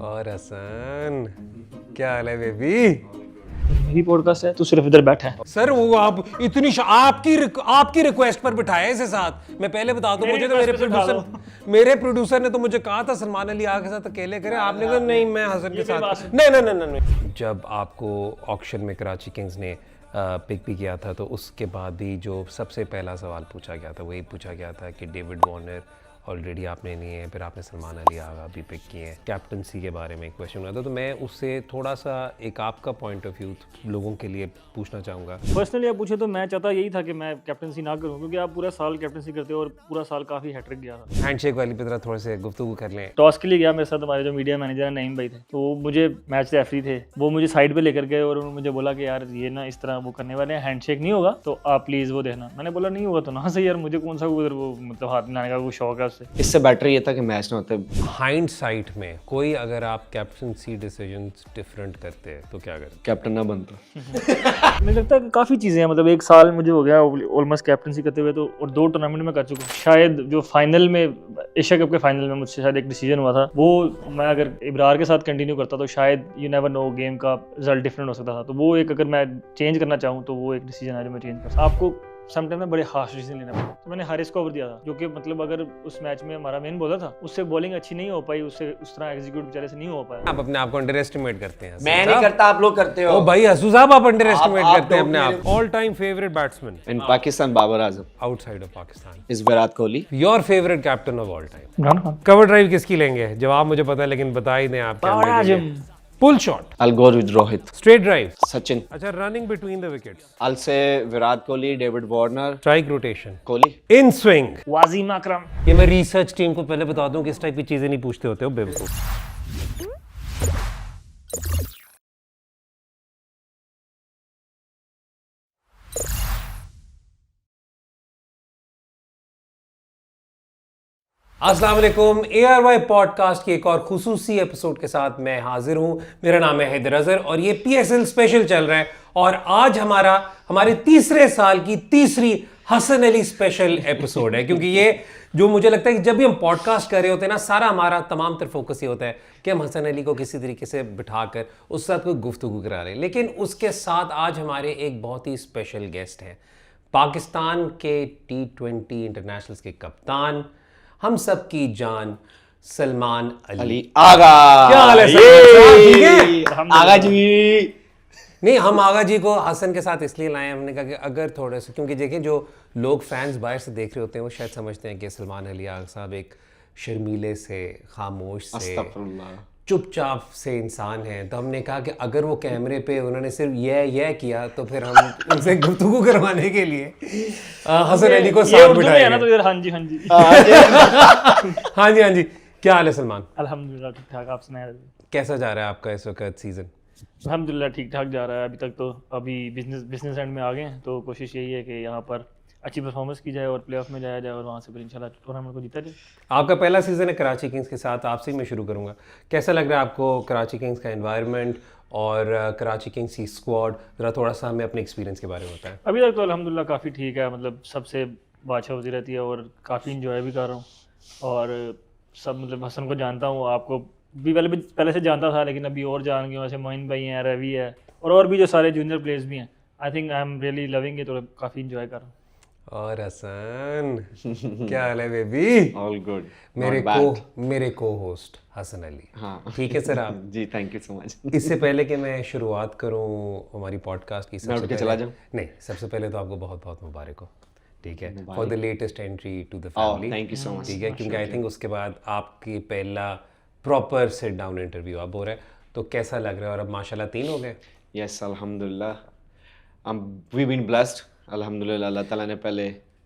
और हसन, क्या हाल है बेबी? मेरी पॉडकास्ट है, तू सिर्फ इधर बैठा है। सर वो आप इतनी आपकी रिक्वेस्ट पर बिठाया इसे साथ। मैं पहले बता दूं, मुझे तो मेरे प्रोड्यूसर ने तो मुझे कहा था सलमान अली आग के साथ अकेले करें, आपने कहा नहीं मैं हसन के साथ। नहीं। जब आपको ऑक्शन में कराची किंग्स ने पिक भी किया था तो उसके बाद ही जो सबसे पहला सवाल पूछा गया था वही पूछा गया था कि डेविड वार्नर ऑलरेडी आपने लिए हैं, फिर आपने सलमान अली आगा भी पिक किए हैं, कैप्टनसी के बारे में एक क्वेश्चन हुआ था, तो मैं उससे थोड़ा सा एक आपका पॉइंट ऑफ व्यू लोगों के लिए पूछना चाहूँगा। पर्सनली आप पूछे तो मैं चाहता यही था कि मैं कैप्टनसी ना करूं, क्योंकि आप पूरा साल कैप्टनसी करते हो और पूरा साल काफी हैट्रिक गया था। हैंडशेक वाली पे थोड़ा से गुफ्तगू कर लें। टॉस के लिए गया मेरे साथ हमारे जो मीडिया मैनेजर है नईम भाई थे, तो वो मुझे मैच रेफरी थे, वो मुझे साइड पे लेकर गए और उन्होंने मुझे बोला कि यार ये ना इस तरह वो करने वाले हैं, हैंडशेक नहीं होगा तो आप प्लीज वो देखना। मैंने बोला नहीं होगा तो ना सही यार, मुझे कौन सा उधर वो मतलब हाथ मिलाने का वो शौक है उससे। इससे बेटर ये था कि मैच ना होते। हाइंडसाइट में कोई अगर आप कैप्टनसी डिसीजंस डिफरेंट करते हैं तो क्या करते? कैप्टन ना बनता। मुझे लगता है कि काफ़ी चीज़ें हैं, मतलब एक साल मुझे हो गया ऑलमोस्ट कैप्टनसी करते हुए, तो और 2 टूर्नामेंट में कर चुका हूँ। शायद जो फाइनल में एशिया कप के फाइनल में मुझसे शायद एक डिसीजन हुआ था, वो मैं अगर इब्रार के साथ कंटिन्यू करता तो शायद यू नेवर नो गेम का रिजल्ट डिफरेंट हो सकता था। तो वो एक अगर मैं चेंज करना चाहूँ तो वो एक डिसीजन है जो मैं चेंज कर। आपको समटाइम में बड़े हार्श डिसीजन लेना पड़ा, तो मैंने हारिस को ओवर दिया था, जो कि मतलब अगर उस मैच में हमारा मेन बॉलर था, उससे बॉलिंग अच्छी नहीं हो पाई, उससे उस तरह एग्जीक्यूट बेचारे से नहीं हो पाया। आप अपने आप को अंडर एस्टिमेट करते हैं? मैं नहीं करता, आप लोग करते हो। ओ भाई हसू साहब, आप अंडर एस्टिमेट करते हैं अपने आप। All time favourite batsman in Pakistan Babar Azam, outside of Pakistan is Virat Kohli. Your favourite captain of all time? Imran Khan. Cover drive किसकी लेंगे? जवाब मुझे पता है लेकिन बता ही दें आप। Azam. Pull shot? I'll go with Rohit. Straight drive? Sachin. अच्छा, running between the wickets? I'll say Virat Kohli, David Warner, strike rotation? Kohli. In swing? Wasim Akram. ये मैं रिसर्च टीम को पहले बता दूं कि इस टाइप की चीजें नहीं पूछते होते हो बेवकूफ। अस्सलाम वालेकुम। ARY पॉडकास्ट की एक और खुसूसी एपिसोड के साथ मैं हाजिर हूं। मेरा नाम है हैदर अजहर और ये PSL स्पेशल चल रहा है और आज हमारे तीसरे साल की तीसरी हसन अली स्पेशल एपिसोड है, क्योंकि ये जो मुझे लगता है कि जब भी हम पॉडकास्ट कर रहे होते हैं ना, सारा हमारा तमाम तर फोकस ये होता है कि हम हसन अली को किसी तरीके से बिठाकर उसके साथ कोई गुफ्तगू करा रहे हैं। लेकिन उसके साथ आज हमारे एक बहुत ही स्पेशल गेस्ट हैं, पाकिस्तान के T20 इंटरनेशनल्स के कप्तान, हम सब की जान सलमान अली आगा। क्या हाल है सलमान? ठीक है आगा जी। नहीं, हम आगा जी को हसन के साथ इसलिए लाए, हमने कहा कि अगर थोड़े से, क्योंकि देखिए जो लोग फैंस बाहर से देख रहे होते हैं वो शायद समझते हैं कि सलमान अली आगा साहब एक शर्मीले से, खामोश से, अस्तगफुरुल्लाह, चुपचाप से इंसान है। तो हमने कहा कि अगर वो कैमरे पे उन्होंने सिर्फ यह किया तो फिर हम उनसे गुफ्तगू करवाने के लिए हसन अली को साथ बिठाएंगे। तो इधर हाँ जी हाँ जी। हाँ जी हाँ जी। क्या हाल है सलमान? अल्हम्दुलिल्लाह ठीक ठाक। आप सुनाए? कैसा जा रहा है आपका इस वक्त सीजन? अल्हम्दुलिल्लाह ठीक ठाक जा रहा है अभी तक। तो अभी बिजनेस एंड में आ गए हैं, तो कोशिश यही है कि यहाँ पर अच्छी परफॉर्मेंस की जाए और प्लेऑफ में जाया जाए और वहाँ से फिर इंशाल्लाह टूर्नामेंट को जीता जाए। आपका पहला सीज़न है कराची किंग्स के साथ, आपसे ही मैं शुरू करूँगा। कैसा लग रहा है आपको कराची किंग्स का एनवायरनमेंट और कराची किंग्स की स्क्वाड? ज़रा थोड़ा सा हमें अपने एक्सपीरियंस के बारे में बताएं। अभी तक तो अल्हम्दुलिल्लाह काफ़ी ठीक है, मतलब सबसे बातचीत होती रहती है और काफ़ी इंजॉय भी कर रहा हूँ और सब मतलब हसन को जानता हूँ, आपको भी पहले से जानता था, लेकिन अभी और जान गए। वैसे मोइन भाई हैं, रवि है और भी जो सारे जूनियर प्लेयर्स भी हैं। I think I am really loving it और काफ़ी इंजॉय कर रहा हूँ। और हसन क्या हाल है बेबी? All good. मेरे को होस्ट हसन अली। हाँ ठीक है सर आप? जी थैंक यू सो मच। इससे पहले कि मैं शुरुआत करूं हमारी पॉडकास्ट की, चला जाऊं? नहीं, सबसे पहले तो आपको बहुत बहुत मुबारक हो, ठीक है, for the latest entry to the family. Thank you so much. ठीक है, क्योंकि आई थिंक उसके बाद आपकी पहला प्रॉपर सिट डाउन इंटरव्यू अब हो रहा है, तो कैसा लग रहा है? और अब माशाल्लाह 3 हो गए। यस अल्हम्दुलिल्लाह, वी बीन ब्लेस्ड अल्हम्दुलिल्लाह। अल्लाह ताला ने पहले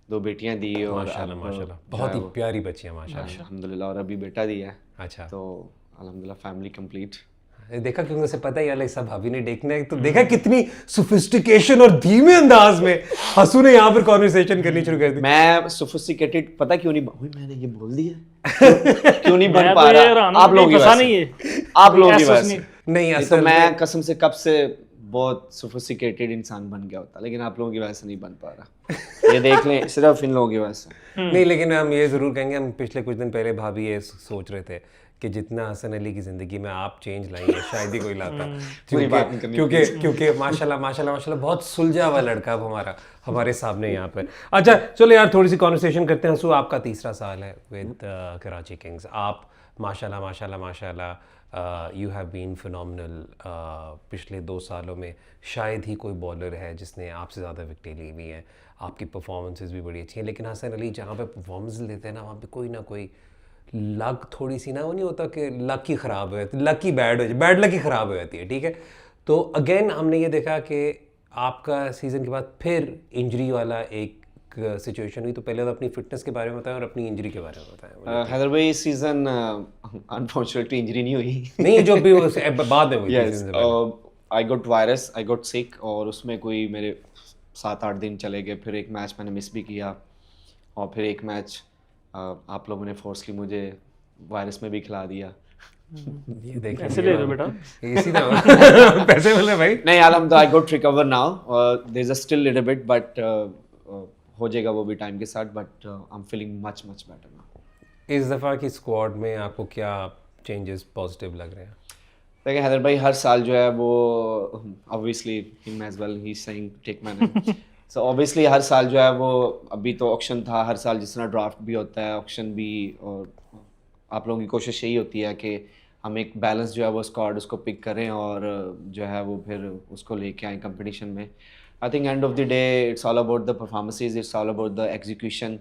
2 बेटियां दी और माशाल्लाह बहुत ही प्यारी बच्चियां माशाल्लाह। अल्हम्दुलिल्लाह, और अभी बेटा दिया है। अच्छा, तो अल्हम्दुलिल्लाह फैमिली कंप्लीट। देखा, क्योंकि उसे पता ही है सब भाभी ने देखना है, तो देखा कितनी सोफिस्टिकेशन और धीमे अंदाज में हसू ने यहाँ पर कॉन्वर्सेशन करनी शुरू कर दी। मैं सोफिस्टिकेटेड पता क्यों नहीं, मैंने ये बोल दिया क्यों नहीं बन पा रहा? आप लोगों की वजह से, आप लोगों की वजह से नहीं। तो असल मैं कसम से कब से बहुत सोफिस्टिकेटेड इंसान बन गया होता, लेकिन आप लोगों की वजह से नहीं बन पा रहा। ये देख लें, सिर्फ इन लोगों की वजह से। नहीं, लेकिन हम ये जरूर कहेंगे, हम पिछले कुछ दिन पहले भाभी ये सोच रहे थे कि जितना हसन अली की ज़िंदगी में आप चेंज लाएंगे शायद ही कोई लाता, कोई बात नहीं करनी। क्योंकि माशाल्लाह माशाल्लाह माशाल्लाह बहुत सुलझा हुआ लड़का अब हमारे सामने यहाँ पे। अच्छा चलो यार थोड़ी सी कॉन्वर्सेशन करते हैं। हंसू, आपका 3रा साल है विद कराची किंग्स। आप माशाल्लाह माशाल्लाह माशाल्लाह यू हैव बीन फिनोमिनल। पिछले 2 सालों में शायद ही कोई बॉलर है जिसने आपसे ज़्यादा विकेटें ली हुई हैं। आपकी परफॉर्मेंसेस भी बड़ी अच्छी हैं, लेकिन हसन अली जहाँ पे परफॉर्मेंस देते हैं ना वहाँ पे कोई ना कोई लक थोड़ी सी ना, वो नहीं होता कि लक ही ख़राब हो जाती, लक ही बैड हो जाती, बैड लक ही ख़राब हो जाती है, ठीक है। तो अगेन हमने ये देखा कि आपका सीज़न के बाद फिर इंजरी वाला एक सिचुएशन हुई। तो पहले तो अपनी फिटनेस के बारे में बताएं और अपनी इंजरी के बारे में बताएं। हैदर भाई इस सीज़न अनफॉर्चुनेटली इंजरी नहीं हुई। नहीं, जो भी बाद में हुई I got virus, I got sick, और उसमें कोई मेरे 7-8 दिन चले गए। फिर एक मैच मैंने मिस भी किया, और फिर एक मैच आप लोगों ने फोर्सली मुझे वायरस में भी खिला दिया। ये देखिए पैसे ले लो बेटा, इसी तरह पैसे मिले भाई। नहीं अलहमदुलिल्लाह, I got recover now, there is a still little bit, but हो जाएगा वो भी टाइम के साथ, but I am feeling much better now. इस दफ़ा की स्क्वाड में आपको क्या चेंजेस पॉजिटिव लग रहे हैं? देखिए हैदर भाई हर साल जो है वो obviously him as well he is saying take man, so obviously हर साल जो है वो, अभी तो ऑक्शन था, हर साल जिस तरह ड्राफ्ट भी होता है ऑक्शन भी, और आप लोगों की कोशिश यही होती है कि हम एक बैलेंस जो है वो स्क्वाड उसको पिक करें और जो है वो फिर उसको लेके आए कंपटीशन में। I think end of the day it's all about the performances, it's all about the execution,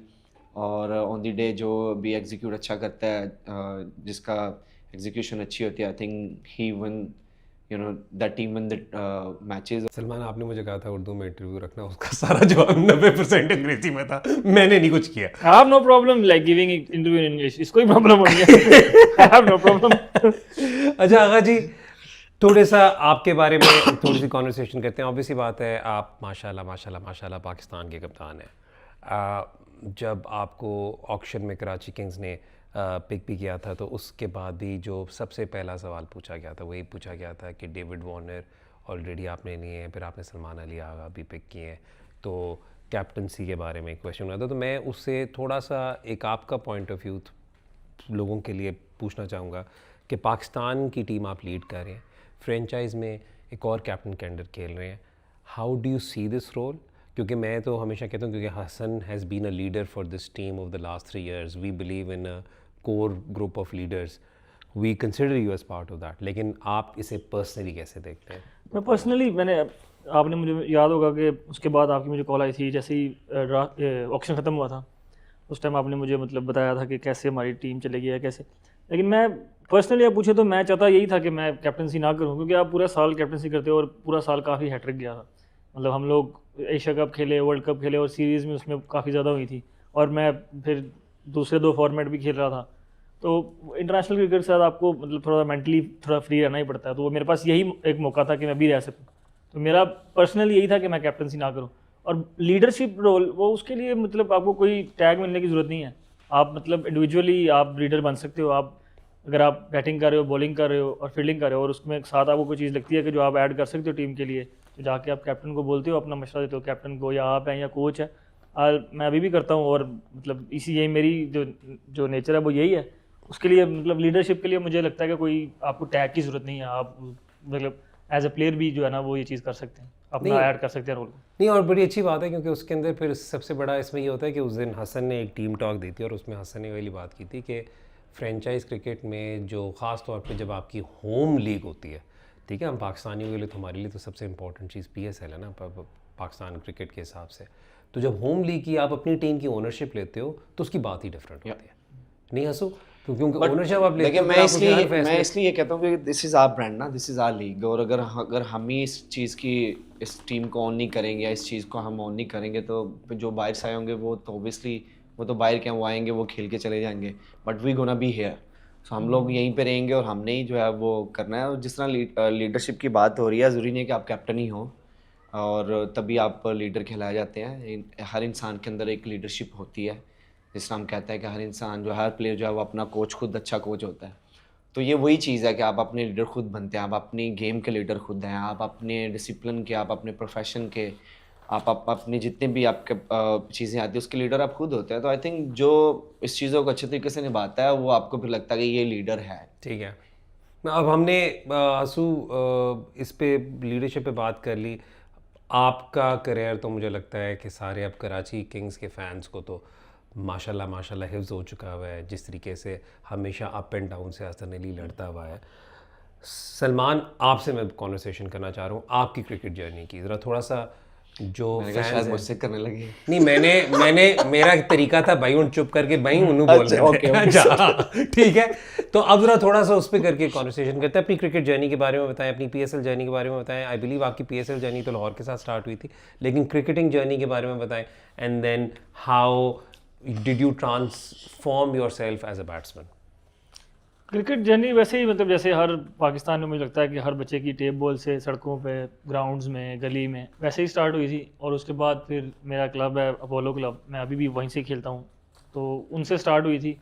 और ऑन द डे जो भी एग्जीक्यूट अच्छा करता है, जिसका एग्जीक्यूशन अच्छी होती है, I think he one you know that team one the matches. Salman, आपने मुझे कहा था उर्दू में इंटरव्यू रखना, उसका सारा जवाब 90% अंग्रेजी में था, मैंने नहीं कुछ किया। I have no problem like giving interview in English, इसको ही प्रॉब्लम हो गया। I have no problem। अच्छा आगा जी, थोड़ा सा आपके बारे में थोड़ी सी कॉन्वर्सेशन करते हैं। ऑब्वियसली बात है आप माशाल्लाह माशाल्लाह माशाल्लाह पाकिस्तान के कप्तान हैं। जब आपको ऑक्शन में कराची किंग्स ने पिक भी किया था, तो उसके बाद भी जो सबसे पहला सवाल पूछा गया था वही पूछा गया था कि डेविड वार्नर ऑलरेडी आपने लिए हैं, फिर आपने सलमान अली आगा भी पिक किए हैं, तो कैप्टनसी के बारे में क्वेश्चन हुआ था। तो मैं उससे थोड़ा सा एक आपका पॉइंट ऑफ व्यू लोगों के लिए पूछना चाहूँगा कि पाकिस्तान की टीम आप लीड कर रहे हैं, फ्रेंचाइज में एक और कैप्टन कैंडर खेल रहे हैं, how do you see this role? क्योंकि मैं तो हमेशा कहता हूँ, क्योंकि Hasan has been a leader for this team of the last 3 years, we believe in a core group of leaders, we consider you as part of that, लेकिन आप इसे पर्सनली कैसे देखते हैं? मैं पर्सनली, आपने मुझे याद होगा कि उसके बाद आपकी मुझे कॉल आई थी जैसे ही ऑक्शन ख़त्म हुआ था, उस टाइम आपने मुझे मतलब बताया था कि कैसे हमारी टीम चलेगी या कैसे। लेकिन मैं पर्सनली आप पूछे तो मैं चाहता यही था कि मैं कैप्टनसी ना करूं, क्योंकि आप पूरा साल कैप्टनसी करते हो और पूरा साल काफ़ी हैट्रिक गया था। मतलब हम लोग एशिया कप खेले, वर्ल्ड कप खेले, और सीरीज़ में उसमें काफ़ी ज़्यादा हुई थी, और मैं फिर दूसरे 2 फॉर्मेट भी खेल रहा था। तो इंटरनेशनल क्रिकेट के साथ आपको मतलब थोड़ा मेंटली थोड़ा फ्री रहना ही पड़ता है, तो वो मेरे पास यही एक मौका था कि मैं भी रह सकूँ। तो मेरा पर्सनली यही था कि मैं कैप्टनसी ना करूँ। और लीडरशिप रोल, वो उसके लिए मतलब आपको कोई टैग मिलने की ज़रूरत नहीं है। आप मतलब इंडिविजुअली आप लीडर बन सकते हो। आप अगर आप बैटिंग कर रहे हो, बॉलिंग कर रहे हो और फील्डिंग कर रहे हो, और उसमें साथ आपको कोई चीज़ लगती है कि जो आप ऐड कर सकते हो टीम के लिए, तो जाके आप कैप्टन को बोलते हो, अपना मशवरा देते हो कैप्टन को, या आप हैं या कोच है। मैं अभी भी करता हूँ, और मतलब इसी यही मेरी जो नेचर है वो यही है। उसके लिए मतलब लीडरशिप के लिए मुझे लगता है कि कोई आपको टैग की ज़रूरत नहीं है। आप मतलब एज अ प्लेयर भी जो है ना वो ये चीज़ कर सकते हैं, अपना ऐड कर सकते हैं रोल। नहीं, और बड़ी अच्छी बात है, क्योंकि उसके अंदर फिर सबसे बड़ा इसमें ये होता है कि उस दिन हसन ने एक टीम टॉक दी थी, और उसमें हसन ने वाली बात की थी कि फ्रेंचाइज क्रिकेट में जो ख़ास तौर पे जब आपकी होम लीग होती है, ठीक है, हम पाकिस्तानियों के लिए तो हमारे लिए तो सबसे इंपॉर्टेंट चीज़ PSL है ना, पाकिस्तान क्रिकेट के हिसाब से। तो जब होम लीग की आप अपनी टीम की ओनरशिप लेते हो तो उसकी बात ही डिफरेंट होती है। नहीं हंसू, क्योंकि ओनरशिप आप लेते हो। मैं इसलिए कहता हूँ कि दिस इज़ आवर ब्रांड ना, दिस इज़ आवर लीग, और अगर हम ही इस चीज़ की, इस टीम को ऑन नहीं करेंगे या इस चीज़ को हम ऑन नहीं करेंगे, तो जो बाहर से आए होंगे वो तो ऑब्वियसली वो तो बाहर क्या, वो आएंगे वो खेल के चले जाएंगे, but we gonna be here. So हम लोग यहीं पे रहेंगे और हमने ही जो है वो करना है। और जिस तरह लीडरशिप की बात हो रही है, ज़रूरी नहीं है कि आप कैप्टन ही हो और तभी आप लीडर कहलाए जाते हैं। हर इंसान के अंदर एक लीडरशिप होती है। जिस तरह हम कहते हैं कि हर इंसान जो, हर प्लेयर जो है वो अपना कोच, खुद अच्छा कोच होता है। तो ये वही चीज़ है कि आप अपने लीडर खुद बनते हैं, आप अपनी गेम के लीडर खुद हैं, आप अपने डिसिप्लिन के, आप अपने प्रोफेशन के, आप अपनी जितनी भी आपके चीज़ें आती है उसके लीडर आप खुद होते हैं। तो आई थिंक जो इस चीज़ों को अच्छे तरीके से निभाता है वो आपको फिर लगता है कि ये लीडर है। ठीक है, अब हमने आंसू इस पे लीडरशिप पे बात कर ली। आपका करियर तो मुझे लगता है कि सारे अब कराची किंग्स के फैंस को तो माशाल्लाह माशाल्लाह हिफ्ज़ हो चुका हुआ है, जिस तरीके से हमेशा अप एंड डाउन से हसन अली लड़ता हुआ है। सलमान, आपसे मैं कॉन्वर्सेशन करना चाह रहा हूँ आपकी क्रिकेट जर्नी की। ज़रा थोड़ा सा जो मैंने कहा फैंस शायद हैं, मुझसे करने लगे। नहीं मैंने मेरा एक तरीका था भाई, उन चुप करके भाई उन्होंने बोल अच्छा, रहे थे। Okay, okay. अच्छा, ठीक है, तो अब जरा थोड़ा सा उस पर करके कॉन्वर्सेशन करते हैं। अपनी क्रिकेट जर्नी के बारे में बताएं, अपनी पीएसएल जर्नी के बारे में बताएं। आई बिलीव आपकी पीएसएल जर्नी तो लाहौर के साथ स्टार्ट हुई थी, लेकिन क्रिकेटिंग जर्नी के बारे में बताएं। And then how did you transform yourself as a batsman? Cricket journey वैसे ही मतलब जैसे हर पाकिस्तान में मुझे लगता है कि हर बच्चे की टेप बॉल से सड़कों पे, ग्राउंड्स में, गली में वैसे ही स्टार्ट हुई थी। और उसके बाद फिर मेरा क्लब है अपोलो क्लब, मैं अभी भी वहीं से खेलता हूँ, तो उनसे स्टार्ट हुई थी।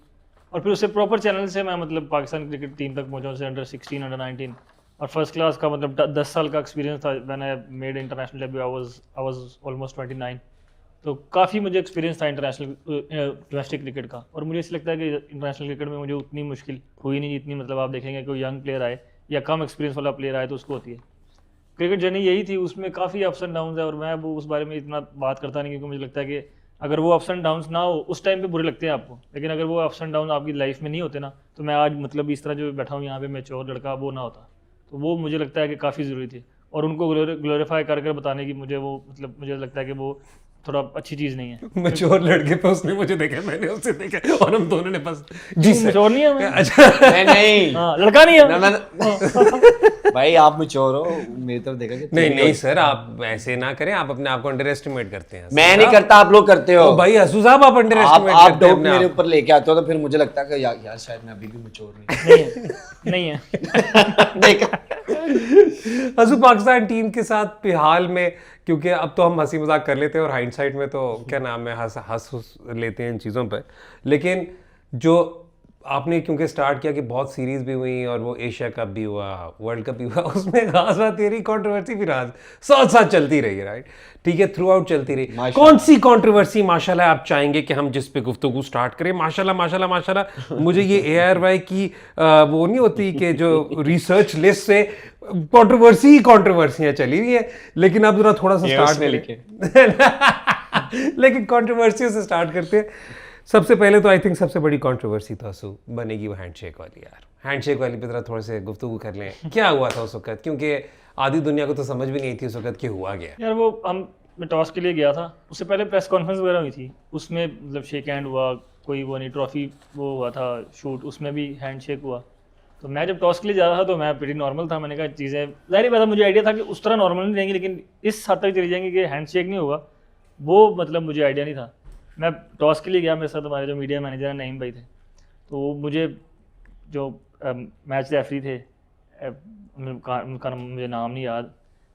और फिर उससे प्रॉपर चैनल से मैं मतलब पाकिस्तान क्रिकेट टीम तक पहुँचा, उनसे अंडर 16, अंडर 19 और फर्स्ट क्लास का मतलब 10 साल का एक्सपीरियंस था। When I made international debut I was almost 29, तो काफ़ी मुझे एक्सपीरियंस था इंटरनेशनल डोमेस्टिक क्रिकेट का। और मुझे ऐसा लगता है कि इंटरनेशनल क्रिकेट में मुझे उतनी मुश्किल हुई नहीं जितनी मतलब आप देखेंगे कोई यंग प्लेयर आए या कम एक्सपीरियंस वाला प्लेयर आए तो उसको होती है। क्रिकेट जर्नी यही थी, उसमें काफ़ी अप्स एंड डाउन्स है और मैं वो उस बारे में इतना बात करता नहीं, क्योंकि मुझे लगता है कि अगर वो अप्स एंड डाउन्स ना हो उस टाइम पे बुरे लगते हैं आपको, लेकिन अगर वो अप्स एंड डाउन आपकी लाइफ में नहीं होते ना, तो मैं आज मतलब इस तरह जो बैठा हूँ यहाँ पे मैच्योर लड़का वो ना होता। तो वो मुझे लगता है कि काफ़ी ज़रूरी थी, और उनको ग्लोरीफाई कर कर बताने की मुझे वो मतलब मुझे लगता है कि वो थोड़ा अच्छी चीज़ नहीं है। मैच्योर लड़के पे उसने मुझे देखा, मैंने उससे देखा और हम दोनों ने बस जी सर। मैच्योर नहीं है मैं। अच्छा, नहीं हाँ, लड़का नहीं है। ना, ना, भाई आप मैच्योर हो, मेरी तरफ देखा कि नहीं सर, आप ऐसे ना करें, आप अपने आप को अंडर एस्टिमेट करते हैं। मैं नहीं करता, आप लोग करते हो। ओ भाई हसू साहब, आप अंडर एस्टिमेट आप करते हैं डाउट अपने मेरे आप ऊपर लेके आते हो तो फिर मुझे लगता है कि यार शायद मैं अभी भी मैच्योर नहीं। नहीं है। देखा हसू पाकिस्तान टीम के साथ फिलहाल में, क्योंकि अब तो हम हंसी मजाक कर लेते हैं और हाइंडसाइट में तो क्या नाम है हंस लेते हैं इन चीज़ों पर, लेकिन जो आपने क्योंकि स्टार्ट किया कि बहुत सीरीज भी हुई और वो एशिया कप भी हुआ, वर्ल्ड कप भी हुआ, उसमें खास बात तेरी कंट्रोवर्सी भी रहा साथ साथ चलती रही है, राइट? ठीक है, थ्रू आउट चलती रही। कौन सी कंट्रोवर्सी माशाल्लाह आप चाहेंगे कि हम जिस पे गुफ्तगू स्टार्ट करें? माशाल्लाह माशाल्लाह माशाल्लाह, मुझे ये ARY की वो नहीं होती कि जो रिसर्च लिस्ट से कंट्रोवर्सियां चली हुई है, लेकिन अब जरा थोड़ा सा स्टार्ट करें। लेकिन कंट्रोवर्सी से स्टार्ट करते हैं। सबसे पहले तो आई थिंक सबसे बड़ी कंट्रोवर्सी तो हसू बनेगी वो हैंडशेक वाली। यार हैंडशेक वाली पे जरा थोड़े से गुफ्तगू कर लें, क्या हुआ था उस वक्त? क्योंकि आधी दुनिया को तो समझ भी नहीं थी उस वक्त कि हुआ गया। यार वो मैं टॉस के लिए गया था, उससे पहले प्रेस कॉन्फ्रेंस वगैरह हुई थी, उसमें मतलब शेक हैंड हुआ, कोई वो नहीं ट्रॉफी वो हुआ था शूट, उसमें भी हैंड शेक हुआ। तो मैं जब टॉस के लिए जा रहा था तो मैं प्रीटी नॉर्मल था, मैंने कहा चीज़ें ज़ाहिर बात है मुझे आइडिया था कि उस तरह नॉर्मल नहीं रहेंगी, लेकिन इस हद तक चली जाएंगी कि हैंड शेक नहीं होगा, वो मतलब मुझे आइडिया नहीं था। मैं टॉस के लिए गया, मेरे साथ हमारे जो मीडिया मैनेजर हैं नईम भाई थे, तो मुझे जो मैच रेफरी थे उनका मुझे नाम नहीं याद,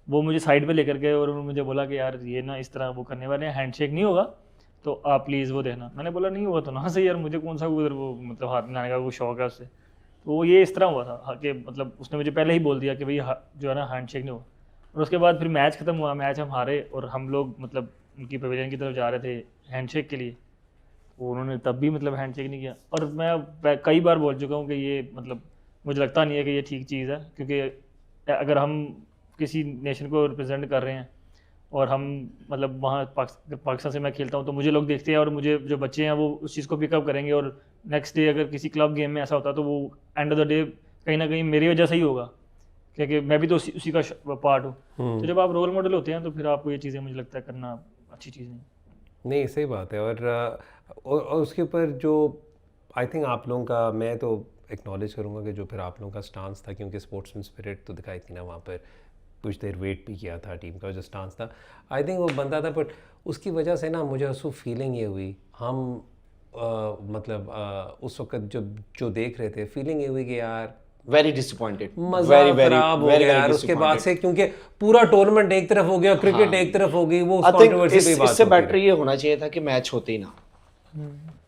वो मुझे साइड पे लेकर गए और उन्होंने मुझे बोला कि यार ये ना इस तरह वो करने वाले हैं, हैंडशेक नहीं होगा तो आप प्लीज़ वो देखना। मैंने बोला नहीं होगा तो ना सही यार, मुझे कौन सा उधर वो मतलब हाथ मिलाने का वो शौक है उससे। तो वो ये इस तरह हुआ था कि मतलब उसने मुझे पहले ही बोल दिया कि भाई जो है ना हैंडशेक नहीं होगा। और उसके बाद फिर मैच ख़त्म हुआ, मैच हम हारे और हम लोग मतलब उनकी पवेलियन की तरफ जा रहे थे हैंडशेक के लिए, तो उन्होंने तब भी मतलब हैंडशेक नहीं किया। और मैं कई बार बोल चुका हूँ कि ये मतलब मुझे लगता नहीं है कि ये ठीक चीज़ है, क्योंकि अगर हम किसी नेशन को रिप्रेजेंट कर रहे हैं और हम मतलब वहाँ पाकिस्तान से मैं खेलता हूँ तो मुझे लोग देखते हैं और मुझे जो बच्चे हैं वो उस चीज़ को पिकअप करेंगे, और नेक्स्ट डे अगर किसी क्लब गेम में ऐसा होता है तो वो एंड ऑफ द डे कहीं ना कहीं मेरी वजह से ही होगा, क्योंकि मैं भी तो उसी का पार्ट हूँ। तो जब आप रोल मॉडल होते हैं तो फिर आपको ये चीज़ें मुझे लगता है करना अच्छी चीज़ नहीं, सही बात है। और उसके ऊपर जो आई थिंक आप लोगों का, मैं तो एक्नॉलेज करूँगा कि जो फिर आप लोगों का स्टांस था, क्योंकि स्पोर्ट्समैन स्पिरिट तो दिखाई थी ना वहाँ पर, कुछ देर वेट भी किया था टीम का, जो स्टांस था आई थिंक वो बनता था। बट उसकी वजह से ना मुझे उसको फीलिंग ये हुई, हम मतलब उस वक्त जब जो देख रहे थे फीलिंग ये हुई कि यार वेरी डिसअपॉइंटेड, मजा खराब हो गया यार उसके बाद से, क्योंकि पूरा टूर्नामेंट एक तरफ हो गया, क्रिकेट एक तरफ हो गई, वो कंट्रोवर्सी पे बात। इससे बेटर ये होना चाहिए था कि मैच होते ही ना,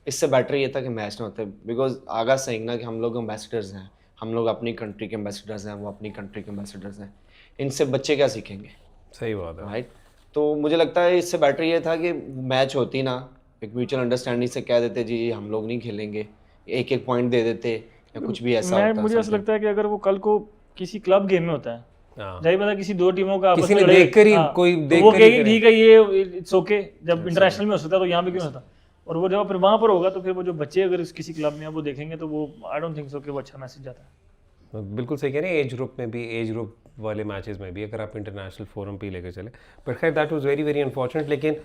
इससे बेटर ये था कि मैच ना होते, बिकॉज आगा saying ना कि हम लोग एम्बेसडर्स हैं, हम लोग अपनी कंट्री के एम्बेसडर्स हैं, वो अपनी कंट्री के एम्बेसडर्स हैं, इनसे बच्चे क्या सीखेंगे? सही बात है, राइट? तो मुझे लगता है इससे बेटर ये था कि मैच होती ना, एक म्यूचुअल अंडरस्टैंडिंग से कह देते जी हम लोग नहीं खेलेंगे, एक एक पॉइंट दे देते या कुछ भी ऐसा होता। मुझे ऐसा लगता है कि अगर वो कल को किसी क्लब गेम में होता है, हाँ। जाहिर बात है किसी दो टीमों का आपस किसी में ने लड़े, देखकर ही हाँ, कोई तो देखकर वो ही कहेगी करे। ठीक है ये इट्स ओके, जब इंटरनेशनल में हो सकता है तो यहाँ पे क्यों होता। और वो जब फिर वहाँ पर होगा तो फिर वो जो बच्चे अगर किसी क्लब में वो देखेंगे तो वो आई डोंट थिंक सो कि वो अच्छा मैसेज जाता है। बिल्कुल सही कह रहे हैं। एज ग्रुप में भी, एज ग्रुप वाले मैचेस में भी अगर आप इंटरनेशनल फोरम पे लेकर चले, बट खैर that was very very unfortunate. लेकिन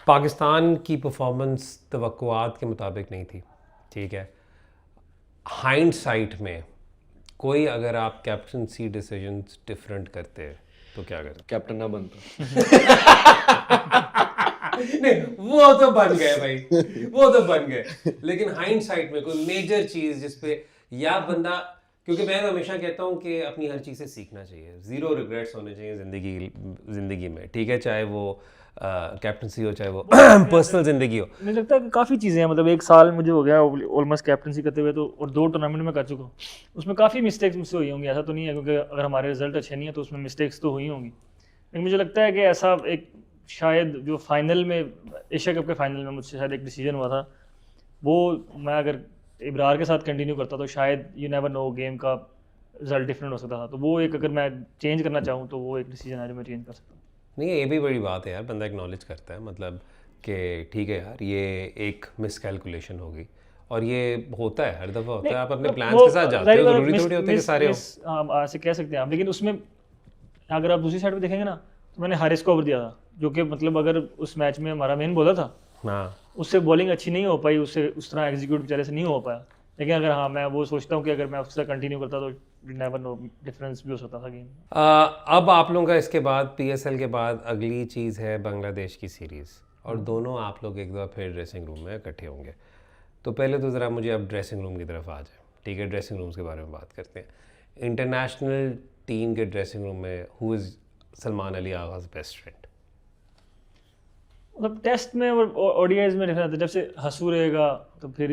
पाकिस्तान की परफॉर्मेंस तवक्कुआत के मुताबिक नहीं थी, ठीक है। हाइंडसाइट में कोई अगर आप कैप्टनसी डिसीजंस डिफरेंट करते तो क्या करते? कैप्टन ना बनता। नहीं, वो तो बन गए भाई, वो तो बन गए। लेकिन हाइंडसाइट में कोई मेजर चीज जिसपे या बंदा, क्योंकि मैं तो हमेशा कहता हूँ कि अपनी हर चीज़ से सीखना चाहिए, ज़ीरो रिग्रेट्स होने चाहिए ज़िंदगी में, ठीक है, चाहे वो कैप्टनसी हो चाहे वो पर्सनल ज़िंदगी हो। मुझे लगता है कि काफ़ी चीज़ें हैं, मतलब एक साल मुझे हो गया ऑलमोस्ट कैप्टनसी करते हुए, तो और 2 टूर्नामेंट में कर चुका हूँ, उसमें काफ़ी मिस्टेक्स मुझसे हुई होंगी, ऐसा तो नहीं है, क्योंकि अगर हमारे रिजल्ट अच्छे नहीं है तो उसमें मिस्टेक्स तो हुई होंगी। लेकिन मुझे लगता है कि ऐसा एक शायद जो फाइनल में, एशिया कप के फाइनल में मुझसे शायद एक डिसीजन हुआ था, वो मैं अगर इब्रार के साथ कंटिन्यू करता तो शायद यू नेवर नो गेम का रिजल्ट डिफरेंट हो सकता था। तो वो एक अगर मैं चेंज करना चाहूँ तो वो एक डिसीजन है जो मैं चेंज कर सकता हूँ। नहीं, ये भी बड़ी बात है यार, बंदा एक्नॉलेज करता है, मतलब कि ठीक है यार ये एक मिसकैलकुलेशन होगी, और ये होता है, हर दफ़ा होता है। आप अपने प्लान्स के साथ जाते हो, ज़रूरी थोड़ी होता है कि सारे हो। ऐसे कह सकते हैं आप, लेकिन उसमें अगर आप दूसरी साइड पे देखेंगे ना तो मैंने हारिस को ओवर दिया था, जो कि मतलब अगर उस मैच में हमारा मेन बॉलर था, हाँ, उससे बॉलिंग अच्छी नहीं हो पाई, उससे उस तरह एग्जीक्यूट बेचारे से नहीं हो पाया। लेकिन अगर हाँ मैं वो सोचता हूँ कि अगर मैं उससे कंटिन्यू करता तो नेवर नो डिफरेंस भी हो सकता था गेम। अब आप लोगों का इसके बाद PSL के बाद अगली चीज़ है बांग्लादेश की सीरीज़, और दोनों आप लोग एक दफ़ा फिर ड्रेसिंग रूम में इकट्ठे होंगे। तो पहले तो ज़रा मुझे अब ड्रेसिंग रूम की तरफ आ जाए, ठीक है, ड्रेसिंग रूम्स के बारे में बात करते हैं। इंटरनेशनल टीम के ड्रेसिंग रूम में हु इज़ सलमान अली आगाज़ बेस्ट फ्रेंड? मतलब टेस्ट में और ओडीआईज में डिफरेंस आता है। जब से हसू रहेगा तो फिर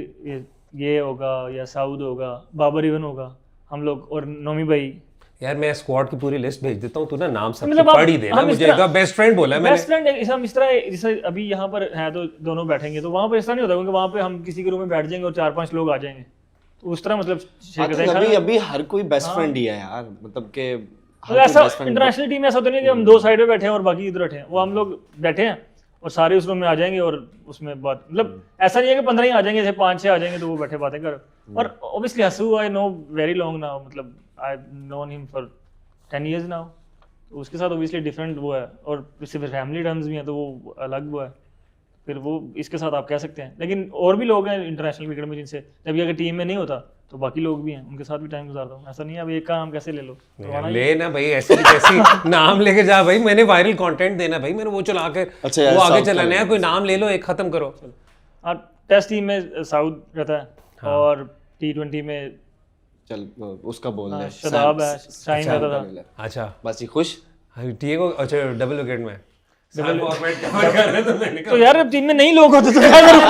ये होगा, या साउद होगा, बाबर इवन होगा, हम लोग, और नोमी भाई। यार मैं स्क्वाड की पूरी लिस्ट भेज देता हूँ, तू ना नाम सब मतलब पढ़ ही देना मुझे। एक बेस्ट फ्रेंड बोला है मैंने। बेस्ट फ्रेंड हम इस तरह, जैसे अभी यहाँ पर है तो दोनों बैठेंगे, तो वहाँ पर ऐसा नहीं होता, क्योंकि वहाँ पे हम किसी के रूम में बैठ जाएंगे और 4-5 लोग आ जाएंगे, तो उस तरह मतलब अभी हर कोई बेस्ट फ्रेंड ही है यार, मतलब के ऐसा इंटरनेशनल टीम ऐसा तो नहीं कि हम 2 साइड पे बैठे हैं और बाकी इधर बैठे हैं। वो हम लोग बैठे हैं और सारे उस रूम में आ जाएंगे, और उसमें बात, मतलब ऐसा नहीं है कि 15 ही आ जाएंगे, जैसे 5-6 आ जाएंगे तो वो बैठे बातें कर। और obviously Hasu I know very long now, मतलब I known him for 10 years now, तो उसके साथ ऑब्वियसली डिफरेंट वो है, और इससे फिर फैमिली टर्म्स भी हैं तो वो अलग वो है, फिर वो इसके साथ आप कह सकते हैं। लेकिन और भी लोग हैं इंटरनेशनल क्रिकेट में जिनसे जब ये अगर टीम में नहीं होता तो बाकी लोग भी हैं, उनके साथ भी टाइम गुजारता हूँ। ऐसा नहीं है अब एक का नाम कैसे ले लो, ले ना भाई, ऐसी कैसी नाम लेके जा भाई, मैंने वायरल कंटेंट देना भाई, मैंने वो चला कर वो आगे चलाना है, कोई नाम ले लो, एक खत्म करो। टेस्ट टीम में साउद रहता है और T20 में चल उसका बोल दे, शदाब है, शाहीन रहता था। अच्छा बस ये खुश ठीक हो। अच्छा डबल विकेट में फॉर्मेट कवर कर रहे तो मैंने तो यार अब टीम में नहीं लोग होते तो क्या करूं?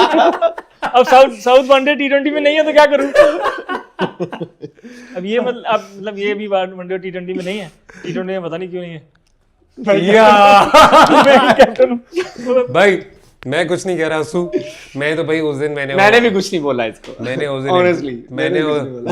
अब साउथ वनडे T20 में नहीं है तो क्या करूं? अब ये मतलब ये भी वनडे T20 में नहीं है, T20 में पता नहीं क्यों नहीं है। कैप्टन भाई मैं कुछ नहीं कह रहा हूँ, मैं तो भाई उस दिन मैंने भी कुछ नहीं बोला इसको, मैंने उस दिन Honestly,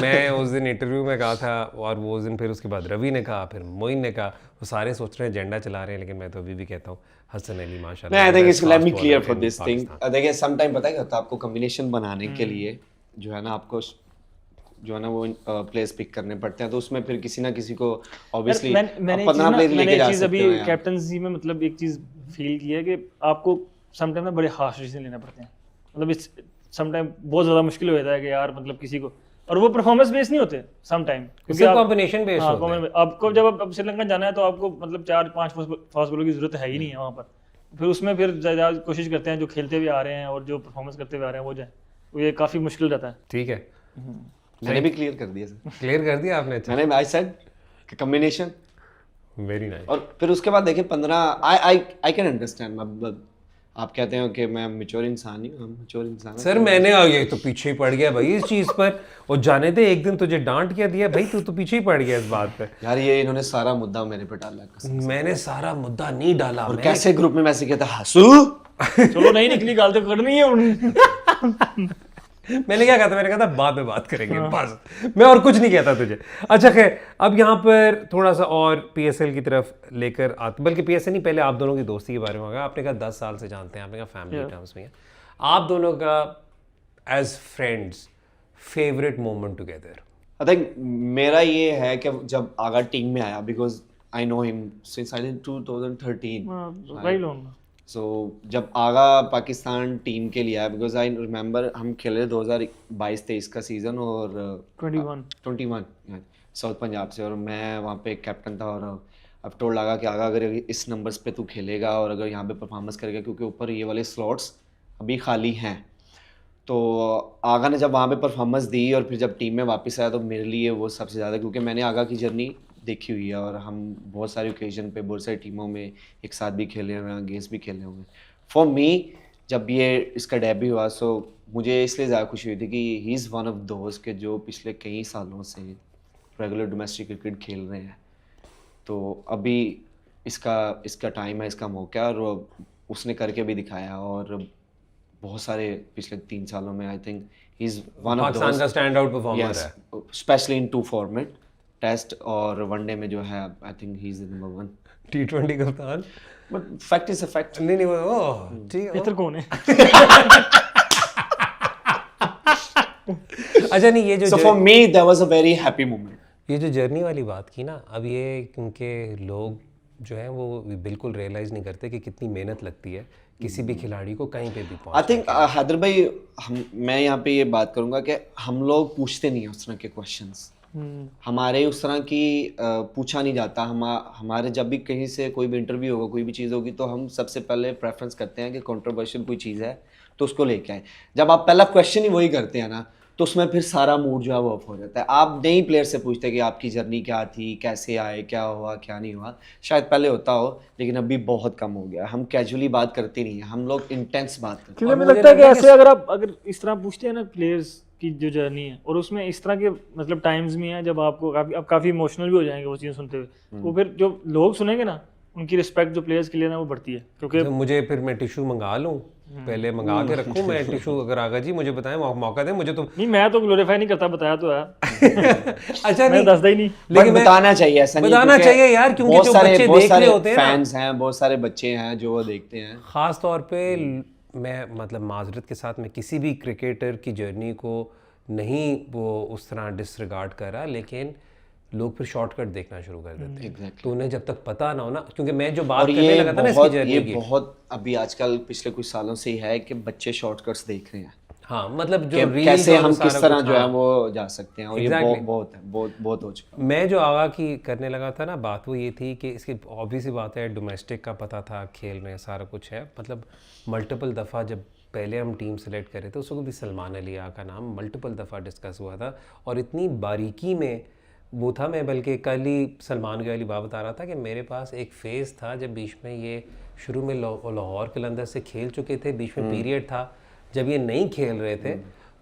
मैं उस दिन इंटरव्यू में कहा था, और वो उस दिन फिर उसके बाद रवि ने कहा, फिर मोइन ने कहा, वो सारे सोच रहे हैं एजेंडा चला रहे हैं, लेकिन मैं तो अभी भी कहता हूँ हसन अली माशाल्लाह। I think it's let me clear for this thing. देखिए सम टाइम पता है क्या होता है, आपको कॉम्बिनेशन बनाने के लिए जो है ना, आपको जो है ना वो प्लेयर्स पिक करने पड़ते हैं, तो उसमें फिर किसी ना किसी को ऑब्वियसली 15 प्लेयर लेके जा सकते हो। अभी कैप्टनसी में मतलब एक चीज फील की है कि आपको समटाइम में बड़े हार्श डिसीजन लेने पड़ते हैं, मतलब इस समटाइम बहुत ज़्यादा मुश्किल हो जाता है कि यार मतलब किसी को, और वो परफॉर्मेंस बेस नहीं होते समटाइम, क्योंकि कॉम्बिनेशन बेस होता है। आपको जब आप श्रीलंका जाना है तो आपको मतलब 4-5 फास्ट बॉलर की जरूरत है ही नहीं है वहाँ पर, फिर उसमें फिर ज़्यादा कोशिश करते हैं जो खेलते हुए आ रहे हैं और जो परफॉर्मेंस करते हुए आ रहे हैं वो जाए, तो ये काफ़ी मुश्किल रहता है। ठीक है, मैंने भी क्लियर कर दिया सर। क्लियर कर दिया आपने? मैंने I said combination very nice. और फिर उसके बाद देखिए 15 आई कैन अंडरस्टैंड, आप कहते हो कि मैं मैच्योर इंसान ही हूँ, हम मैच्योर इंसान हैं। सर मैंने आ गया तो पीछे ही पड़ गया भाई इस चीज पर, और जाने दे एक दिन तुझे डांट क्या दिया भाई, तू तो पीछे ही पड़ गया इस बात पे। यार ये इन्होंने सारा मुद्दा मेरे पे डाला है कसम। मैंने सारा मुद्दा नहीं डाला, और मैं कैसे ग्रुप में मैसेज कहता हंसू चलो नहीं निकली गाल तो करनी है उन्हें। मैंने क्या कहा था, मैंने कहा था बाद में बात करेंगे बस, मैं और कुछ नहीं कहता तुझे। अच्छा खैर, अब यहाँ पर थोड़ा सा और पीएसएल की तरफ लेकर आते, बल्कि पीएसएल नहीं, पहले आप दोनों की दोस्ती के बारे में होगा। आपने कहा 10 साल से जानते हैं, आपने कहा फैमिली टर्म्स में है, आप दोनों का as friends favourite moment together? I think मेरा ये है कि जब आगा टीम में आया, because I know him since I think 2013। वही लोग सो जब आगा पाकिस्तान टीम के लिए आया, बिकॉज आई रिमेंबर हम खेले 2022-23 का सीज़न और 21 साउथ पंजाब से, और मैं वहाँ पे कैप्टन था। और अब टोल्ड लगा कि आगा अगर इस नंबर्स पे तू खेलेगा और अगर यहाँ पे परफॉर्मेंस करेगा, क्योंकि ऊपर ये वाले स्लॉट्स अभी खाली हैं। तो आगा ने जब वहाँ पे परफॉर्मेंस दी और फिर जब टीम में वापस आया, तो मेरे लिए वो सबसे ज़्यादा, क्योंकि मैंने आगा की जर्नी देखी हुई है और हम बहुत सारी ओकेजन पे बहुत सारी टीमों में एक साथ भी खेले हुए हैं, अगेंस्ट भी खेले हुए हैं। फॉर मी जब ये इसका डेब्यू हुआ, सो मुझे इसलिए ज़्यादा खुशी हुई थी कि he is one of those के जो पिछले कई सालों से रेगुलर डोमेस्टिक क्रिकेट खेल रहे हैं। तो अभी इसका टाइम है, इसका मौका है, और उसने करके भी दिखाया। और बहुत सारे पिछले 3 सालों में I think he is one of Pakistan का स्टैंड आउट परफॉर्मर है, स्पेशली इन 2 फॉर्मेट, टेस्ट और वनडे में जो है। I think he is the number 1 T20 कप्तान। But fact is a fact. नहीं नहीं वो ठीक है। इधर कौन है? अच्छा नहीं, ये जो so for me that was a very happy moment. ये जो जर्नी वाली बात की ना, अब ये क्योंकि लोग जो है वो बिल्कुल रियलाइज नहीं करते कि कितनी मेहनत लगती है किसी भी खिलाड़ी को कहीं पे भी पहुंचने। आई थिंक हैदर भाई, मैं यहाँ पे ये बात करूँगा कि हम लोग पूछते नहीं हैं उस तरह के क्वेश्चंस। हमारे उस तरह की पूछा नहीं जाता। हमारे जब भी कहीं से कोई भी इंटरव्यू होगा, कोई भी चीज़ होगी, तो हम सबसे पहले प्रेफरेंस करते हैं कि कंट्रोवर्शियल कोई चीज़ है तो उसको लेके आए। जब आप पहला क्वेश्चन ही वही करते हैं ना, तो उसमें फिर सारा मूड जो है वो ऑफ हो जाता है। आप नई प्लेयर से पूछते हैं कि आपकी जर्नी क्या थी, कैसे आए, क्या हुआ, क्या नहीं हुआ। शायद पहले होता हो, लेकिन अभी बहुत कम हो गया। हम कैजुअली बात करते नहीं हैं, हम लोग इंटेंस बात करते हैं। क्योंकि मुझे लगता है कि ऐसे अगर इस तरह पूछते हैं ना प्लेयर्स की जो जर्नी है, और उसमें इस तरह के मतलब टाइम्स भी हैं जब आपको आप काफ़ी इमोशनल भी हो जाएंगे वो चीज़ सुनते हुए, तो फिर जो लोग सुनेंगे ना, उनकी रिस्पेक्ट जो प्लेयर्स के लिए ना वो बढ़ती है। क्योंकि तो मुझे फिर मैं टिश्यू मंगा लूँ, पहले मंगा के रखूँ मैं टिश्यू, अगर आगा जी मुझे बताएं, मौका दें मुझे। तो नहीं, मैं तो ग्लोरीफाई नहीं करता, बताया तो है। अच्छा मैं दसदा ही नहीं, लेकिन बताना चाहिए, ऐसा नहीं, बताना चाहिए यार, क्योंकि जो बच्चे देख रहे होते हैं, फैंस हैं, बहुत सारे बच्चे हैं जो वो देखते हैं। खास तौर पे मैं मतलब माजरत के साथ मैं किसी भी क्रिकेटर की जर्नी को नहीं वो उस तरह डिसरिगार्ड कर रहा, लेकिन लोग फिर शॉर्टकट देखना शुरू कर देते हैं। तो उन्हें जब तक पता ना हो ना, क्योंकि मैं जो बात करने लगा था ना इसकी जर्नी की, बहुत अभी आजकल पिछले कुछ सालों से ही है कि बच्चे शॉर्टकट्स देख रहे हैं। हाँ, मतलब जो रील्स कैसे हम और किस तरह कुछ, जो है हाँ, वो जा सकते हैं, और Exactly. ये बहुत हो चुका। मैं जो आगा की करने लगा था ना बात, वो ये थी कि इसकी ऑब्वियस सी बात है, डोमेस्टिक का पता था, खेल में सारा कुछ है। मतलब मल्टीपल दफ़ा जब पहले हम टीम सेलेक्ट करे थे, उसको भी सलमान अली आगा का नाम मल्टीपल दफ़ा डिस्कस हुआ था, और इतनी बारीकी में वो था। मैं बल्कि कल ही सलमान की वाली बात बता रहा था कि मेरे पास एक फेज़ था जब बीच में ये शुरू में लाहौर कलंदर से खेल चुके थे, बीच में पीरियड था जब ये नहीं खेल रहे थे,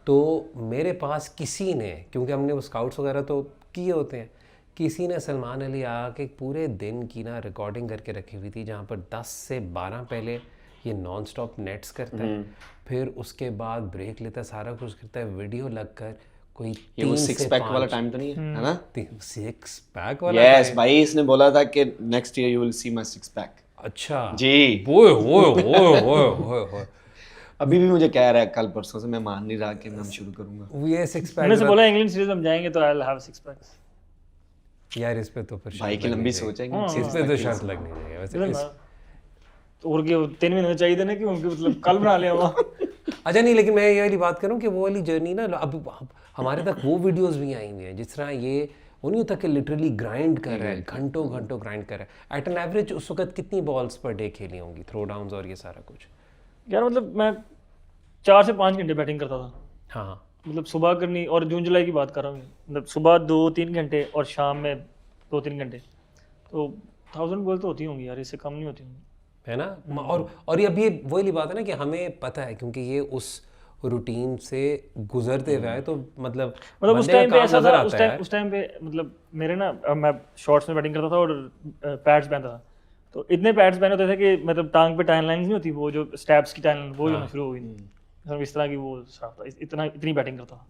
तो मेरे पास किसी ने, क्योंकि हमने वो स्काउट्स वगैरह तो किए होते हैं, किसी ने सलमान अली आके पूरे दिन की ना रिकॉर्डिंग करके रखी हुई थी, जहाँ पर 10 से 12 पहले ये नॉन स्टॉप नेट्स करता है, फिर उसके बाद ब्रेक लेता है, सारा कुछ करता है, वीडियो लगकर कोई ये वो 6 पैक वाला टाइम तो नहीं है ना? 6 पैक वाला? यस भाई, इसने बोला था कि next year you will see my 6 pack. अच्छा जी, ओए ओए ओए ओए, अभी भी मुझे कह रहा है कल परसों से, मैं मान नहीं रहा कि मैं शुरू करूंगा। ये 6 मैंने से पैक बोला इंग्लैंड सीरीज में जाएंगे तो आई विल हैव 6 पैक्स। यार, इस पे तो फिर भाई की लंबी सोच है कि इस पे तो शर्त लगनी चाहिए वैसे। तो और के 3 महीने चाहिए ना कि उनके मतलब कल बना लिया हुआ। अच्छा नहीं, लेकिन मैं ये वाली बात करूं कि वो वाली जर्नी ना, अब हमारे तक वो वीडियोस भी आई हुई हैं जिस तरह ये वो नहीं होता कि लिटरली ग्राइंड कर रहा है, घंटों घंटों ग्राइंड कर रहा है। एट एन एवरेज उस वक्त कितनी बॉल्स पर डे खेली होंगी, थ्रो डाउन्स और ये सारा कुछ? यार मतलब मैं 4 से 5 घंटे बैटिंग करता था। हाँ, मतलब सुबह करनी, और जून जुलाई की बात कर रहा हूँ, मतलब सुबह 2-3 घंटे और शाम में 2-3 घंटे, तो 1000 बॉल तो होती होंगी यार, इससे कम नहीं होती होंगी। है ना। और ये अब ये वही बात है ना कि हमें पता है क्योंकि ये उस रूटीन से गुजरते हुए आए, तो मतलब उस बंदे का टाइम पे काम ऐसा नजर था, आता है यार। उस टाइम पे मतलब मेरे ना मैं शॉर्ट्स में बैटिंग करता था और पैड्स पहनता था, तो इतने पैड्स पहने होते थे कि मतलब टांग पे टाइन लाइंस नहीं होती, वो जो स्टैब्स की टाइन लाइन वो ही होना शुरू हो गई। मतलब इस तरह की वो साफ था, इतनी बैटिंग करता था।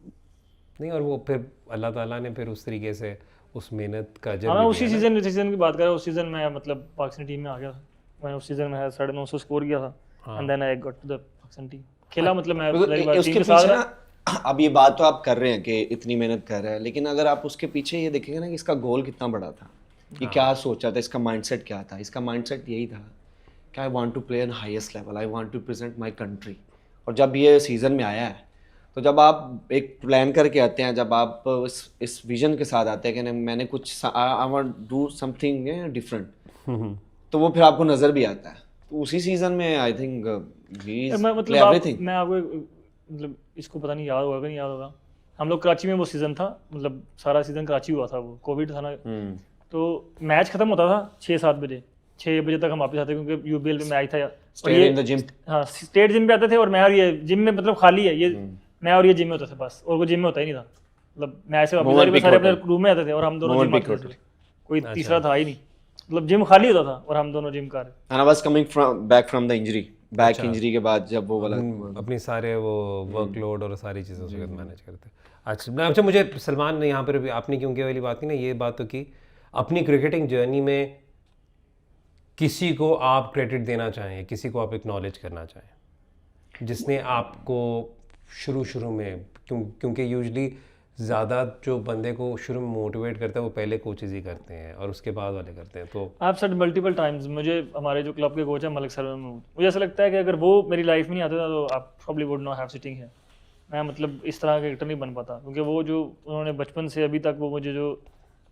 नहीं, और वो फिर अल्लाह ताला ने फिर उस तरीके से उस मेहनत का अजर हाँ, मैं भी उसी दिया ना। सीजन की बात कर रहा हूँ। उस सीजन में मतलब पाकिस्तानी टीम में आ गया था। मैं उस सीजन में 950 स्कोर किया था and then I got to the Pakistan team. खेला मतलब मैं टीम उसके के साथ पीछे रहा। ना, अब ये बात तो आप कर रहे हैं कि इतनी मेहनत कर रहे हैं, लेकिन अगर आप उसके पीछे ये देखेंगे ना कि इसका गोल कितना बड़ा था, कि क्या सोचा था, इसका माइंडसेट क्या था। इसका माइंडसेट यही था कि I want to play on highest level, I want to represent my country. और जब ये सीज़न में आया है, तो जब आप एक प्लान करके आते हैं, जब आप इस विजन के साथ आते हैं कि नहीं मैंने कुछ I want do something different, तो वो फिर आपको नज़र भी आता है। तो उसी सीज़न में आई थिंक ही इज मैं प्ले मतलब एवरीथिंग। मैं आपको मतलब इसको पता नहीं याद होगा कि नहीं याद होगा, हम लोग कराची में वो सीज़न था, मतलब सारा सीज़न कराची हुआ था, वो कोविड था ना, तो मैच खत्म होता था 6-7 बजे, 6 बजे तक हम वापस आते क्योंकि यूबीएल में मैच था। और Stayed in the gym. हाँ, स्टेट जिम पे आते थे और मैं और ये जिम में मतलब खाली है ये, मैं और ये जिम में होते थे बस, और वो जिम में होता ही नहीं था। मतलब मैच से वापस Mohammed सारे अपने Hotel. रूम में आते थे और हम दोनों जिम Mohammed आते Hotel. थे, कोई तीसरा था ही नहीं। मतलब जिम खाली होता था और हम दोनों जिम कर रहे। And I was coming back from the injury. Back injury के बाद जब वो वाला अपनी सारे वो वर्कलोड और सारी चीज़ें उसके साथ मैनेज करते हैं। अच्छा मुझे सलमान ने यहाँ पर भी आपने क्योंकि वाली बात की ना, ये बात तो की अपनी क्रिकेटिंग जर्नी में किसी को आप क्रेडिट देना चाहें, किसी को आप एक्नॉलेज करना चाहें जिसने आपको शुरू में क्योंकि यूजली ज़्यादा जो बंदे को शुरू में मोटिवेट करता है वो पहले कोचेज़ ही करते हैं और उसके बाद वाले करते हैं। तो आप सर मल्टीपल टाइम्स मुझे हमारे जो क्लब के कोच हैं मलिक सर, मुझे ऐसा लगता है कि अगर वो मेरी लाइफ में नहीं आते तो आप probably would not have sitting है। मैं मतलब इस तरह का एक्टर नहीं बन पाता, क्योंकि वो जो उन्होंने बचपन से अभी तक वो मुझे जो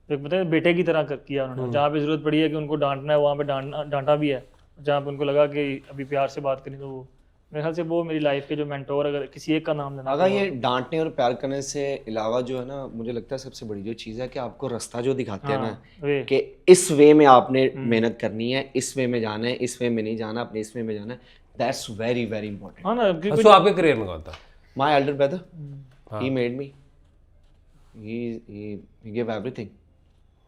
एक बताए बेटे की तरह किया उन्होंने। जहाँ पे ज़रूरत पड़ी है कि उनको डांटना है वहाँ पे डांटा भी है, जहाँ पे उनको लगा कि अभी प्यार से बात करें, तो वो मेरे ख्याल से वो मेरी लाइफ के जो मेंटोर, अगर किसी एक का नाम लेना, अगर ये डांटने और प्यार करने से अलावा जो है ना, मुझे लगता है सबसे बड़ी जो चीज़ है कि आपको रास्ता जो दिखाते हैं ना कि इस वे में आपने मेहनत करनी है, इस वे में जाना है, इस वे में नहीं जाना, अपने इस वे में जाना है, दैट्स वेरी वेरी इंपॉर्टेंट। हाँ ना। तो आपके करियर में कौन था? My elder brother, he made me, he give everything.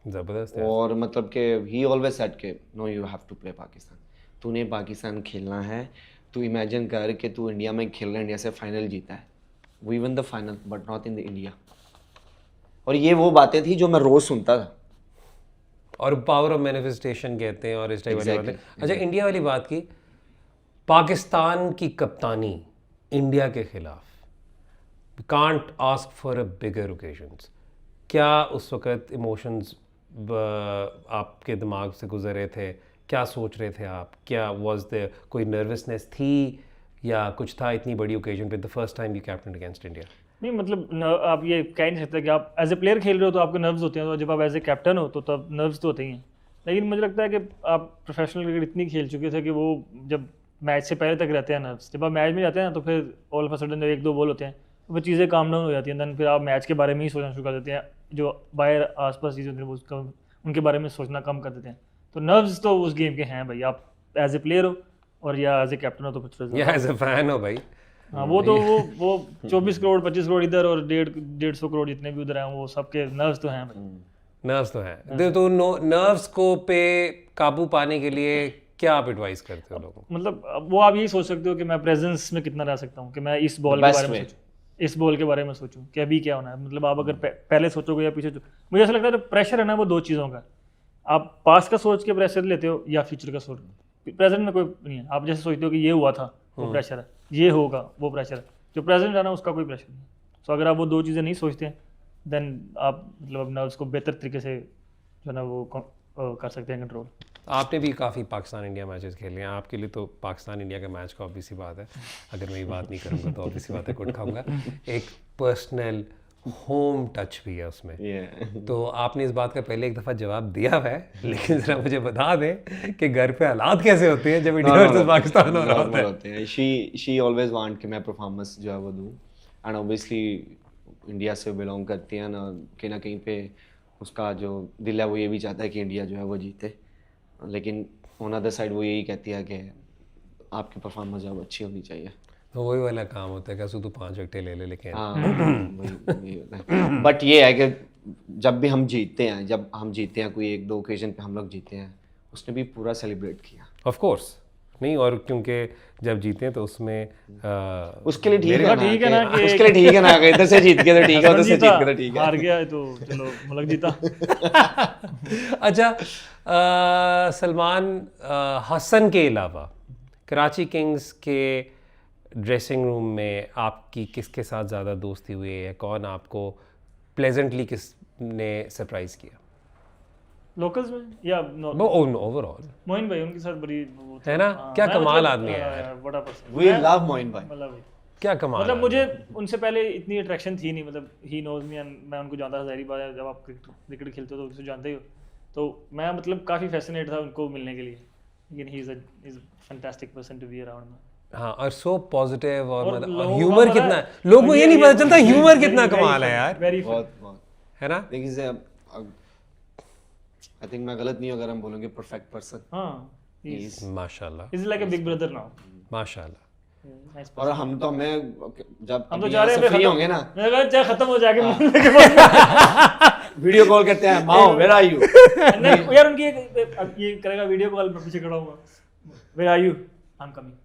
ज़बरदस्त है। और मतलब कि ही ऑलवेज सेड के no you have to play Pakistan, तूने पाकिस्तान खेलना है। तू इमेजिन कर कि तू इंडिया में खेल रहा है, इंडिया से फाइनल जीता है, we won the final but not in the India. और ये वो बातें थी जो मैं रोज़ सुनता था। और पावर ऑफ मैनिफेस्टेशन कहते हैं और इस टाइप वाली बातें। अच्छा, इंडिया वाली बात की, पाकिस्तान की कप्तानी इंडिया के खिलाफ, can't ask for a bigger occasions, क्या उस वक़्त इमोशंस आपके दिमाग से गुजर रहे थे? क्या सोच रहे थे आप? क्या वाज देयर कोई नर्वसनेस थी या कुछ था इतनी बड़ी ओकेजन पे, the first time you captain against India? नहीं मतलब आप ये कह नहीं सकते कि आप एज ए प्लेयर खेल रहे हो तो आपके नर्व्स होते हैं, तो जब आप एज ए कैप्टन हो तो तब नर्व्स तो होते ही हैं। लेकिन मुझे लगता है कि आप प्रोफेशनल क्रिकेट इतनी खेल चुके थे कि वो जब मैच से पहले तक रहते हैं नर्व्स, जब आप मैच में जाते हैं तो फिर ऑल ऑफ अ सडन जब 1-2 बॉल होते हैं तो फिर चीज़ें काम डाउन हो जाती हैं, दैन फिर आप मैच के बारे में ही सोचना शुरू कर देते हैं, जो बाहर आसपास चीज़ें होती हैं उनके बारे में सोचना कम कर देते हैं। तो नर्व्स तो उस गेम के हैं भाई, आप एज ए प्लेयर हो और या एज ए कैप्टन हो तो फिर या एज अ फैन हो भाई। हाँ, वो तो वो 24 करोड़ 25 करोड़ इधर और 150 करोड़ जितने भी उधर हैं वो सबके नर्व्स तो हैं भाई। नर्व्स तो हैं। तो नर्व्स को पे काबू पाने के लिए क्या आप एडवाइस करते हो लोगों को? मतलब वो आप यही सोच सकते हो कि मैं प्रेजेंस में कितना रह सकता हूँ, कि मैं इस बॉल के बारे में सोचूं, इस बॉल के बारे में सोचूं कि अभी क्या होना है। मतलब आप अगर पहले सोचोगे या पीछे, मुझे ऐसा लगता है जो प्रेशर है ना वो 2 चीज़ों का, आप पास्ट का सोच के प्रेशर लेते हो या फ्यूचर का सोच। प्रेजेंट में कोई नहीं है, आप जैसे सोचते हो कि ये हुआ था वो प्रेशर है, ये होगा वो प्रेशर है, जो प्रेजेंट है ना उसका कोई प्रेशर नहीं। सो अगर आप वो 2 चीज़ें नहीं सोचते हैं देन आप मतलब अपना उसको बेहतर तरीके से जो है ना वो कर सकते हैं कंट्रोल। आपने भी काफ़ी पाकिस्तान इंडिया मैचेस खेले हैं, आपके लिए तो पाकिस्तान इंडिया का मैच का ऑब्वियस सी बात है, अगर मैं ये बात नहीं करूँगा तो ऑब्वियस सी बात है कुट खाऊंगा। एक पर्सनल होम टच भी है उसमें। तो आपने इस बात का पहले एक दफ़ा जवाब दिया है, लेकिन ज़रा मुझे बता दें कि घर पे हालात कैसे होते हैं जब इंडिया वर्सेस पाकिस्तान हो रहा होता है? शी ऑलवेज वांट कि मैं परफॉर्मेंस जो है वो दूँ, एंड ऑब्वियसली इंडिया से बिलोंग करती है ना कहीं पे उसका जो दिल है वो ये भी चाहता है कि इंडिया जो है वो जीते। लेकिन ऑन अदर साइड वो यही कहती है कि आपकी परफॉर्मेंस जब अच्छी होनी चाहिए। तो वही वाला काम होता है कि तू 5 विकेटें ले ले लेकिन हाँ बट ये है कि जब भी हम जीतते हैं कोई 1-2 ओकेजन पे हम लोग जीते हैं, उसने भी पूरा सेलिब्रेट किया। ऑफ कोर्स नहीं, और क्योंकि जब जीते हैं तो उसमें उसके लिए ठीक है ना ठीक है ना कि उसके लिए ठीक है ना, इधर से जीत गए तो ठीक है, उधर से जीत गए तो ठीक है। हार गया तो चलो मुल्क जीता। अच्छा, सलमान हसन के अलावा कराची किंग्स के ड्रेसिंग रूम में आपकी किसके साथ ज़्यादा दोस्ती हुई है? कौन आपको प्लेजेंटली किसने सरप्राइज़ किया? लोकल्स में या वो ओवरऑल मोइन भाई, उनके साथ बड़ी वो है ना, क्या मैं कमाल मतलब, आदमी है यार, बड़ा पसंद वी लव मोइन भाई। मतलब क्या कमाल मतलब आदमी मुझे उनसे पहले इतनी अट्रैक्शन थी नहीं, मतलब ही नोज मी एंड मैं उनको जानता था। ज़ाहिर बात है जब आप क्रिकेट खेलते हो तो उसे जानते ही हो, तो मैं मतलब काफ़ी फैसिनेट था उनको मिलने के लिए। लेकिन he is fantastic person to be around. हाँ, और सो पॉजिटिव और मतलब लोगों ह्यूमर का कितना, पता लोगों को ये नहीं पता चलता ह्यूमर very, कितना very कमाल है funny, यार, very funny। बहुत है ना? देखिए आई थिंक मैं गलत नहीं हूँ अगर हम बोलेंगे परफेक्ट पर्सन। हाँ, माशाल्लाह, is like a big brother now. माशाल्लाह। और हम तो हमें जब हम तो अभी जा रहे यहाँ से हैं फ्री होंगे ना, मैंने कहा चाहे खत्म हो जाके मिलने के बाद वीडियो कॉल करते हैं, माओ वेयर आर यू। नहीं यार, उनकी अब ये करेगा वीडियो कॉल, मैं पीछे खड़ा हूँ, where are you, I am coming.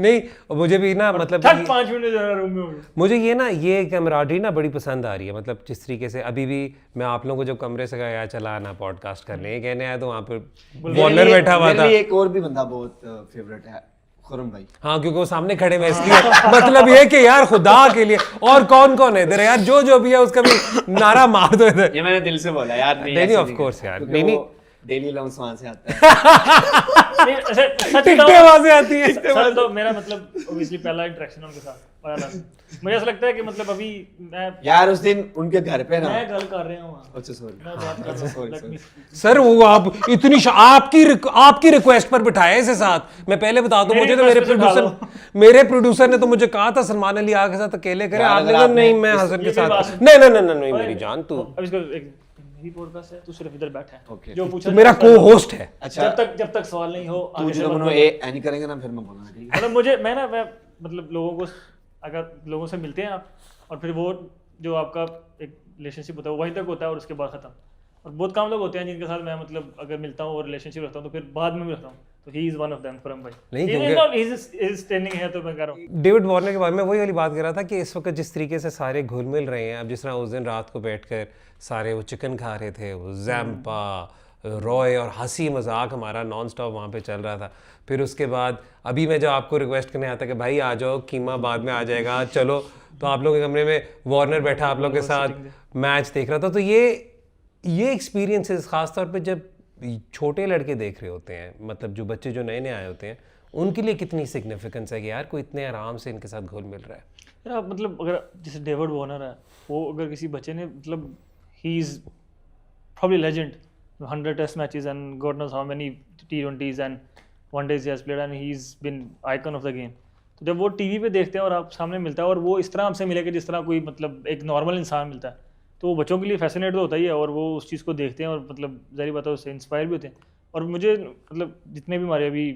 नहीं, मुझे भी ना मतलब 5 मिनट जरा रूम में हो। मुझे ये ना ये कैमराडरी ना बड़ी पसंद आ रही है। मतलब जिस तरीके से अभी भी मैं आप लोगों को जब कमरे से गया चला आना पॉडकास्ट करने, ये कहने आया तो वहाँ पर वॉर्नर बैठा हुआ था। मेरे लिए एक और भी बंदा बहुत फेवरेट है, खुरम भाई। हाँ, क्योंकि वो सामने खड़े हैं इसलिए। मतलब ये कि यार खुदा के लिए, और कौन कौन है इधर यार, जो भी है उसका भी नारा मार दो इधर। ये मैंने दिल से बोला यार, नहीं ऑफ कोर्स यार, नहीं डेली अलाउंस वहां से आता है। टिकटें वहां से आती है। सच तो मेरा मतलब ऑब्वियसली पहला इंटरेक्शन उनके साथ आया था। मुझे ऐसा लगता है कि मतलब अभी मैं यार उस दिन उनके घर पे ना, मैं गल कर रहा हूँ वहाँ। अच्छा सॉरी, मैं बात कर रहा हूँ, let me speak। सर वो आप इतनी आपकी रिक्वेस्ट पर बिठाया इसे साथ। मैं पहले बता दूं, मुझे तो मेरे प्रोड्यूसर ने तो मुझे कहा था सलमान अली आग के साथ अकेले करे, आपने कहा नहीं मैं हसन के साथ। नहीं मेरी जान, तू अब इसको मेरी पॉडकास्ट है, तू सिर्फ इधर बैठा है। Okay। जो पूछा तो मेरा को होस्ट है। अच्छा जब तक सवाल नहीं हो तू आगे से जो मत मनो बोलो। ए नहीं करेंगे ना, फिर मैं बोलूंगा ठीक है। मतलब मैं मतलब लोगों को, अगर लोगों से मिलते हैं आप और फिर वो जो आपका एक रिलेशनशिप होता है वो वहीं तक होता है और उसके बाद खत्म। और बहुत कम लोग होते हैं जिनके साथ मैं मतलब अगर मिलता हूँ और रिलेशनशिप रखता हूँ तो फिर बाद में भी रखता हूँ। तो he is one of them, Khurram भाई। नहीं, क्योंकि इज स्टैंडिंग है तो मैं कह रहा हूँ। डेविड वार्नर के बारे में वही वाली बात कर रहा था कि इस वक्त जिस तरीके से सारे घुल मिल रहे हैं, अब जिस तरह उस दिन रात को बैठकर सारे वो चिकन खा रहे थे, वो जैम्पा रॉय और हंसी मजाक हमारा नॉन स्टॉप वहाँ पे चल रहा था। फिर उसके बाद अभी मैं जब आपको रिक्वेस्ट करने आता कि भाई आ जाओ, कीमा बाद में आ जाएगा चलो, तो आप लोगों के कमरे में वार्नर बैठा आप लोगों के साथ मैच देख रहा था। तो ये एक्सपीरियंसेस ख़ास तौर पे जब छोटे लड़के देख रहे होते हैं, मतलब जो बच्चे जो नए नए आए होते हैं, उनके लिए कितनी सिग्निफिकेंस है कि यार कोई इतने आराम से इनके साथ घुल मिल रहा है। यार मतलब अगर जैसे डेविड वार्नर है, वो अगर किसी बच्चे ने मतलब he is probably legend, 100 test matches and God knows how many T20s and one days he has played and he's been icon of the game। तो जब वो टीवी पे देखते हैं और आप सामने मिलता है और वो इस तरह आपसे मिलेगा जिस तरह कोई मतलब एक नॉर्मल इंसान मिलता है, तो वो बच्चों के लिए फैसिनेट तो होता ही है और वो उस चीज़ को देखते हैं और मतलब ज़ाहिर बात है उससे इंस्पायर भी होते हैं। और मुझे मतलब जितने भी हमारे अभी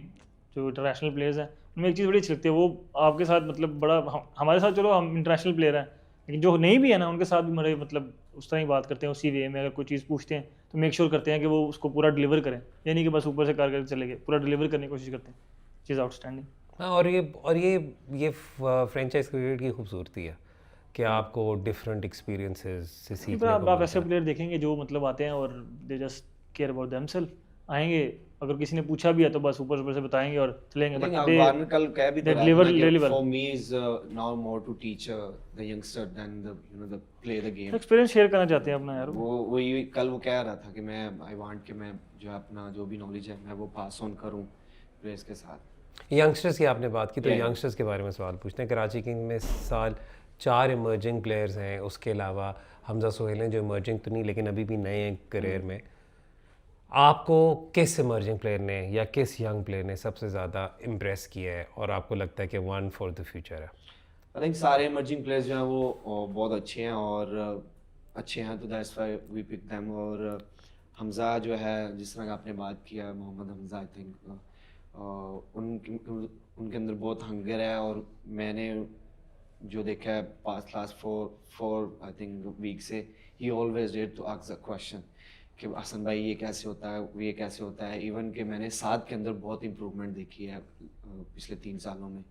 जो इंटरनेशनल प्लेयर्स हैं उनमें एक चीज़ बड़ी अच्छी लगती है, वो आपके साथ मतलब बड़ा हमारे साथ चलो हम इंटरनेशनल प्लेयर हैं, लेकिन जो नहीं भी है ना उनके साथ भी मेरे मतलब उस तरह ही बात करते हैं, उसी वे में अगर कोई चीज़ पूछते हैं तो मेक श्योर करते हैं कि वो उसको पूरा डिलीवर करें, यानी कि बस ऊपर से कर चले गए, पूरा डिलीवर करने की कोशिश करते हैं। चीज़ आउटस्टैंडिंग। हाँ, और ये फ्रेंचाइज क्रिकेट की खूबसूरती है कि आपको डिफरेंट एक्सपीरियंसेस से सीखने को आप ऐसे प्लेयर देखेंगे जो मतलब आते हैं और they just care about themselves, आएंगे अगर किसी ने पूछा भी है तो बस ऊपर से बताएंगे और चलेंगे। बट वार्नर कल कह भी deliver for me is now more to teach the youngster then the you know the play the game. Experience share करना चाहते हैं अपना यार। वो ये कल वो कह रहा था कि मैं आई वांट कि मैं जो अपना जो भी नॉलेज है मैं वो पास ऑन करूं प्लेयर्स के साथ। यंगस्टर्स की आपने बात की तो यंगस्टर्स के बारे में सवाल पूछते हैं। कराची किंग में साल 4 इमर्जिंग प्लेयर्स हैं, उसके अलावा हमजा सोहेल हैं जो इमर्जिंग तो नहीं लेकिन अभी भी नए हैं करियर में। आपको किस इमर्जिंग प्लेयर ने या किस यंग प्लेयर ने सबसे ज़्यादा इम्प्रेस किया है और आपको लगता है कि वन फॉर द फ्यूचर है? आई थिंक सारे इमर्जिंग प्लेयर्स जो हैं वो बहुत अच्छे हैं और अच्छे हैं, तो that's why we pick them. और हमज़ा जो है, जिस तरह आपने बात किया, मोहम्मद हमज़ा, आई थिंक उनके अंदर बहुत हंगर है, और मैंने जो देखा है past last four I think week से, he always dare to ask a question कि हसन भाई ये कैसे होता है, ये कैसे होता है। इवन कि मैंने साद के अंदर बहुत इम्प्रूवमेंट देखी है पिछले 3 सालों में।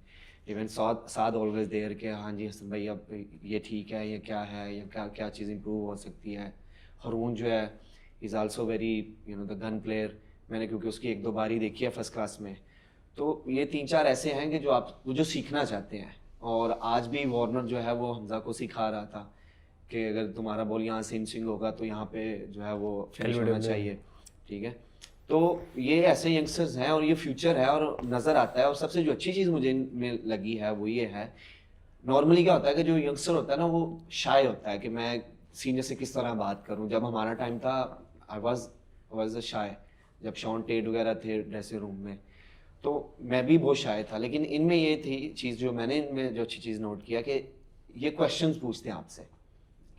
इवन साद ऑलवेज देयर के हाँ जी हसन भाई अब ये ठीक है, ये क्या है, या क्या क्या चीज़ इम्प्रूव हो सकती है। हारून जो है is also very the gun player, मैंने क्योंकि उसकी 1-2 बार ही देखी है फर्स्ट क्लास में। तो ये 3-4 ऐसे हैं कि जो सीखना चाहते हैं, और आज भी वार्नर जो है वो हमज़ा को सिखा रहा था कि अगर तुम्हारा बॉल यहाँ से इन स्विंग होगा तो यहाँ पे जो है वो फिनिश होना चाहिए, ठीक है। तो ये ऐसे यंगस्टर्स हैं और ये फ्यूचर है और नज़र आता है। और सबसे जो अच्छी चीज़ मुझे इनमें लगी है वो ये है, नॉर्मली क्या होता है कि जो यंगस्टर होता है ना वो शाय होता है कि मैं सीनियर से किस तरह बात करूं। जब हमारा टाइम था आई वाज अ शाय, जब शॉन टेट वगैरह थे ड्रेसिंग रूम में, तो मैं भी बहुत शाय था। लेकिन इनमें ये थी चीज़ जो मैंने इनमें जो अच्छी चीज़ नोट किया कि ये क्वेश्चंस पूछते हैं आपसे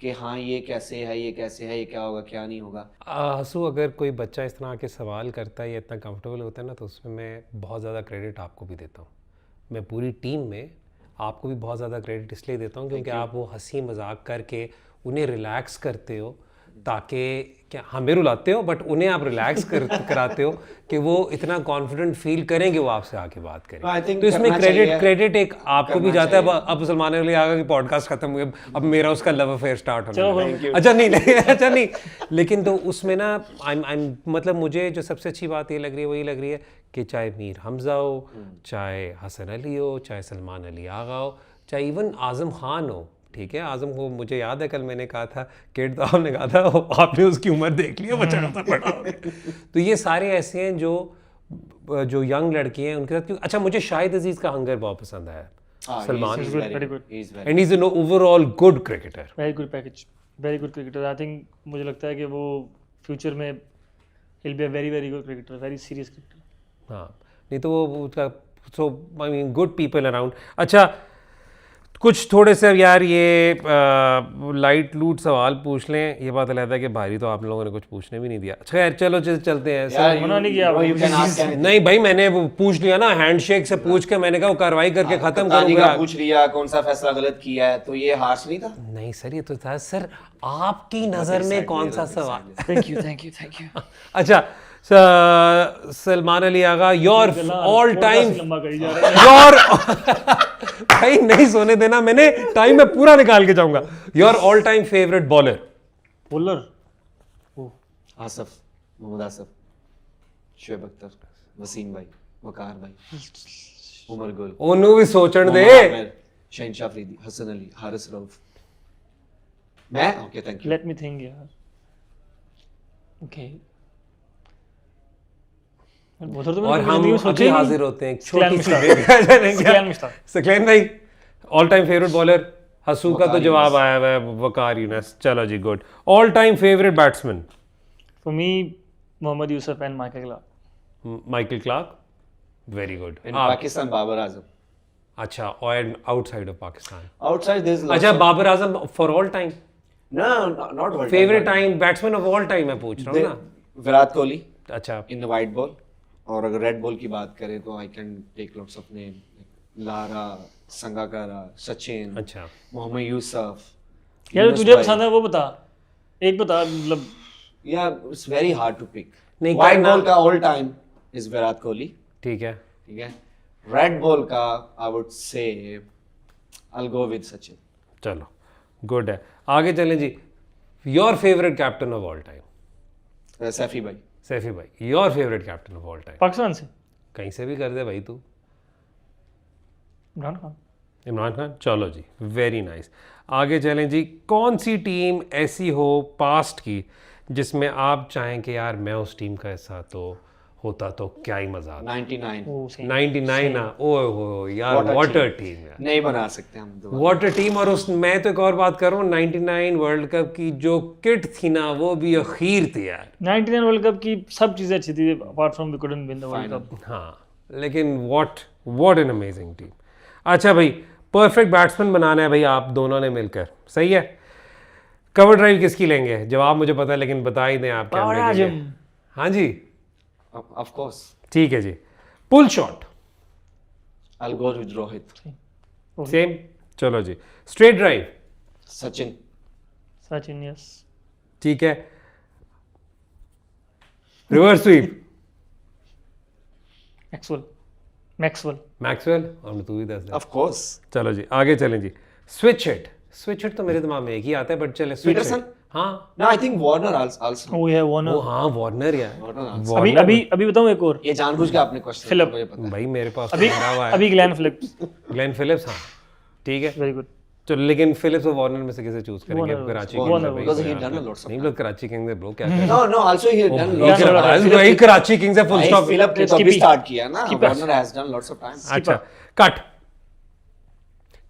कि हाँ ये कैसे है, ये कैसे है, ये क्या होगा, क्या नहीं होगा। हंसू, अगर कोई बच्चा इस तरह के सवाल करता है या इतना कंफर्टेबल होता है ना, तो उसमें मैं बहुत ज़्यादा क्रेडिट आपको भी देता हूँ। मैं पूरी टीम में आपको भी बहुत ज़्यादा क्रेडिट इसलिए देता हूँ क्योंकि आप वो हंसी मजाक करके उन्हें रिलैक्स करते हो, ताकि क्या हमें रुलाते हो बट उन्हें आप रिलैक्स कराते हो कि वो इतना कॉन्फिडेंट फील करेंगे वो आपसे आके बात करें। तो इसमें क्रेडिट एक आपको भी जाता है। अब सलमान अली आगा की पॉडकास्ट खत्म हुई, अब मेरा उसका लव अफेयर स्टार्ट होना। अच्छा नहीं लेकिन तो उसमें ना मतलब मुझे जो सबसे अच्छी बात ये लग रही है वही लग रही है कि चाहे मीर हमज़ा हो, चाहे हसन अली हो, चाहे सलमान अली आगा हो, चाहे इवन आज़म खान हो, ठीक है। आज़म को मुझे याद है कल मैंने कहा था, किड तो आपने कहा था आपने उसकी उम्र देख ली है, बच्चा था बड़ा हो गया। तो ये सारे ऐसे हैं जो यंग लड़की हैं उनके साथ। अच्छा, मुझे शाहिद अजीज़ का हंगर बहुत पसंद आया, Salman, and he is an overall good cricketer, very good package, very good cricketer. I think मुझे लगता है कि वो फ्यूचर में will be a very very good cricketer, very serious cricketer. हाँ, नहीं तो वो उसका, so I mean good people around. अच्छा, कुछ थोड़े से यार ये लाइट लूट सवाल पूछ लें। ये बात अलग है कि भारी तो आप लोगों ने कुछ पूछने भी नहीं दिया। अच्छा यार चलो चलते हैं। मना नहीं किया नहीं भाई, मैंने वो पूछ लिया ना, हैंडशेक से पूछ के मैंने कहा वो कार्रवाई करके खत्म करूंगा। पूछ लिया कौन सा फैसला गलत किया है, तो ये हार्श नहीं था। नहीं सर, ये तो था सर आपकी नजर में कौन सा सवाल। थैंक यू अच्छा, सलमान अली आगा, योर ऑल टाइम भाई नहीं सोने देना, मैंने टाइम में पूरा निकाल के जाऊंगा। Your all time favourite bowler. Asif, Mohammad Asif, Shoaib Akhtar, Wasim भाई, वकार भाई, उमर गुल, ओनू भी सोचण दे, शहनशाह अफरीदी, हसन अली, हारिस रऊफ। मैं okay, thank you. Let me think यार। ओके, और हम अभी हाजिर होते हैं छोटी सी सकलैन भाई, ऑल टाइम फेवरेट बॉलर। हसू का तो जवाब आया हुआ है वकार यूनस। चलो जी, good. All time favourite batsman for me Mohammad Yousuf and Michael Clarke. Michael Clarke, very good. In Pakistan Babar Azam. अच्छा, और outside of Pakistan, outside this. अच्छा, Babar Azam for all time? No, not all. Favourite time batsman of all time मैं पूछ रहा हूँ ना। विराट कोहली। अच्छा, in the white ball. और अगर रेड बॉल की बात करें तो I can take lots of name, Lara, Sangakkara, Sachin, अच्छा, मोहम्मद यूसुफ। यार तुझे पसंद है वो बता, एक बता। मतलब या it's very hard to pick. नहीं, वाइट बॉल का all time is Virat Kohli, ठीक है। ठीक है। रेड बॉल का I would say I will go with Sachin. चलो, गुड है। आगे चलें जी। Your favourite captain of all time? Saifi भाई। सैफी भाई, your favourite captain of all time? Pakistan से कहीं से भी कर दे भाई तू। इमरान खान। इमरान खान, चलो जी, वेरी नाइस। आगे चलें जी। कौन सी टीम ऐसी हो पास्ट की जिसमें आप चाहें कि यार मैं उस टीम का हिस्सा तो होता तो क्या ही मजा आता। 99 ना, ओ यार, वाटर टीम यार, नहीं बना सकते हम तो वाटर टीम। और उस मैं तो एक और बात कर रहा हूँ, 99 वर्ल्ड कप की जो किट थी ना, वो भी अखीर थी यार। 99 वर्ल्ड कप की सब चीजें अच्छी थी apart from we couldn't win the world cup. हाँ, लेकिन व्हाट एन अमेजिंग टीम। अच्छा भाई, परफेक्ट बैट्समैन बनाना है भाई आप दोनों ने मिलकर, सही है। कवर ड्राइव किसकी लेंगे? जवाब मुझे पता है लेकिन बता ही दें आप क्या बाबर लेंगे। आजम। हाँ जी ऑफ कोर्स ठीक है जी। Pull shot I will go with Rohit. Same, चलो जी। Straight drive Sachin Sachin yes. ठीक है। Reverse sweep Maxwell. मैक्सवेल, और तू ही दस दे। ऑफ कोर्स चलो जी आगे चलें जी। स्विच हिट, स्विच हिट तो मेरे दिमाग में एक ही आता है बट चले स्विच पीटरसन? हिट। हाँ no I think Warner also. वो है वार्नर। वो हाँ वार्नर यार। अभी अभी अभी बताऊं एक और। ये जानबूझ के आपने क्वेश्चन फिलिप। मुझे पता है। भाई मेरे पास अभी तो भरा हुआ है। अभी ग्लेन फिलिप्स। ग्लेन फिलिप्स, हाँ ठीक है। Very good. चलो लेकिन फिलिप्स और वार्नर में से किसे चूज करेंगे? Warner, कराची Warner, किंग्स है because भाई। he done a lots of नहीं लोग कराची किंग्स है ब्रो, क्या करें? No, no, also he had done ये lots of कराची- time. वही कराची किंग्स है फुल भाई, स्टॉप। फिलिप ने तो अभी Skippy. स्टार्ट किया ना। Skipper. Warner has done lots of time. अच्छा कट,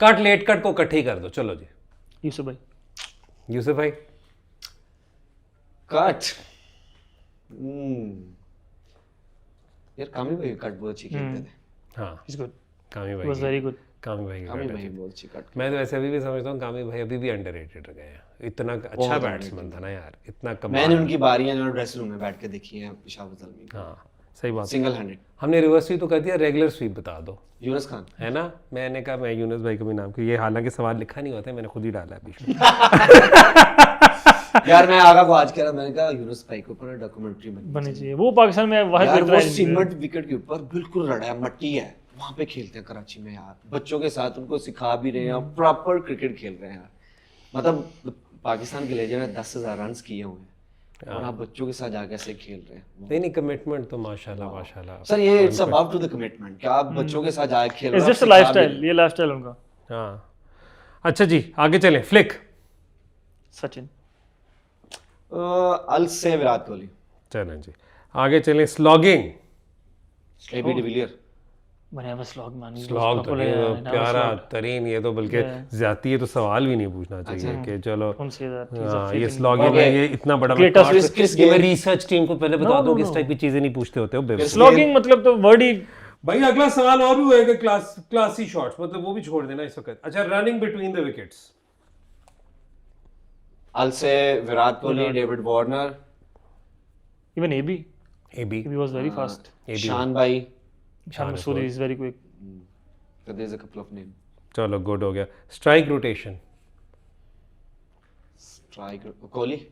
कट लेट कट को इकट्ठे ही कर दो। चलो जी यूसुफ भाई। यूसुफ भाई। कट यार कामी भाई कट बहुत अच्छी खेलते थे। हाँ इज गुड। कामी वाज भाई, वेरी गुड। कामी भाई की कामी bat भाई अच्छी। बहुत अच्छी कट। मैं तो वैसे अभी भी समझता हूँ कामी भाई अभी भी अंडररेटेड रह गए हैं। इतना अच्छा बैट्समैन था ना यार, इतना कमाल। मैंने उनकी बारियां जो ड्रेसिंग रूम में बैठ के देखी हैं पेशावर जलमी में। हाँ सही बात। Single handed. हमने रिवर्स स्वीप तो कर दिया, रेगुलर स्वीप बता दो, यूनुस खान। है ना? मैंने कहा मैं यूनुस भाई को भी नाम, ये हालांकि सवाल लिखा नहीं होता है, मैंने खुद ही डाला है बीच में। यार मैं आगा को आज कह रहा, मैंने कहा यूनुस भाई के ऊपर डॉक्यूमेंट्री बनी चाहिए। वो पाकिस्तान में वाहिद यार वो बेहतरीन सीमेंट विकेट के ऊपर बिल्कुल रड़ा है, मट्टी है, वहां पे खेलते हैं कराची में यार। बच्चों के साथ उनको सिखा भी रहे हैं, प्रॉपर क्रिकेट खेल रहे हैं यार। मतलब पाकिस्तान के लेजेंड ने 10,000 रन किए हुए हैं और आप बच्चों के साथ जाके ऐसे खेल रहे हैं। नहीं नहीं कमिटमेंट तो माशाल्लाह माशाल्लाह। सर ये it's about to the commitment, क्या आप बच्चों के साथ जाके खेल रहे इट्स हो। Just a lifestyle. ये लाइफस्टाइल उनका। हाँ अच्छा जी आगे चलें। फ्लिक सचिन। अल से विराट कोहली। चलें जी आगे चलें। Slogging, AB de Villiers. बढ़िया बस लॉग मानी। स्लॉग तो नहीं, वो प्यारा तरीन, ये तो बल्कि ज्यादा, ये तो सवाल भी नहीं पूछना चाहिए कि चलो उनसे हाँ, ये स्लॉगिंग है, ये इतना बड़ा मैं Greatest काट- Chris ये मैं Gayle। रिसर्च टीम को पहले बता दूं कि इस टाइप की चीजें नहीं पूछते होते हो बेवकूफ। स्लॉगिंग मतलब तो वर्ड ही। भाई अगला सवाल और भी होएगा क्लासी शॉट्स, मतलब वो भी छोड़ देना इस वक्त। अच्छा रनिंग बिटवीन द विकेट्स। अल से Virat Kohli, David Warner, even AB AB was very fast. Shan भाई। Shan Masood is very quick. So there's a couple of names. चलो गुड हो गया। Strike rotation, Strike Kohli.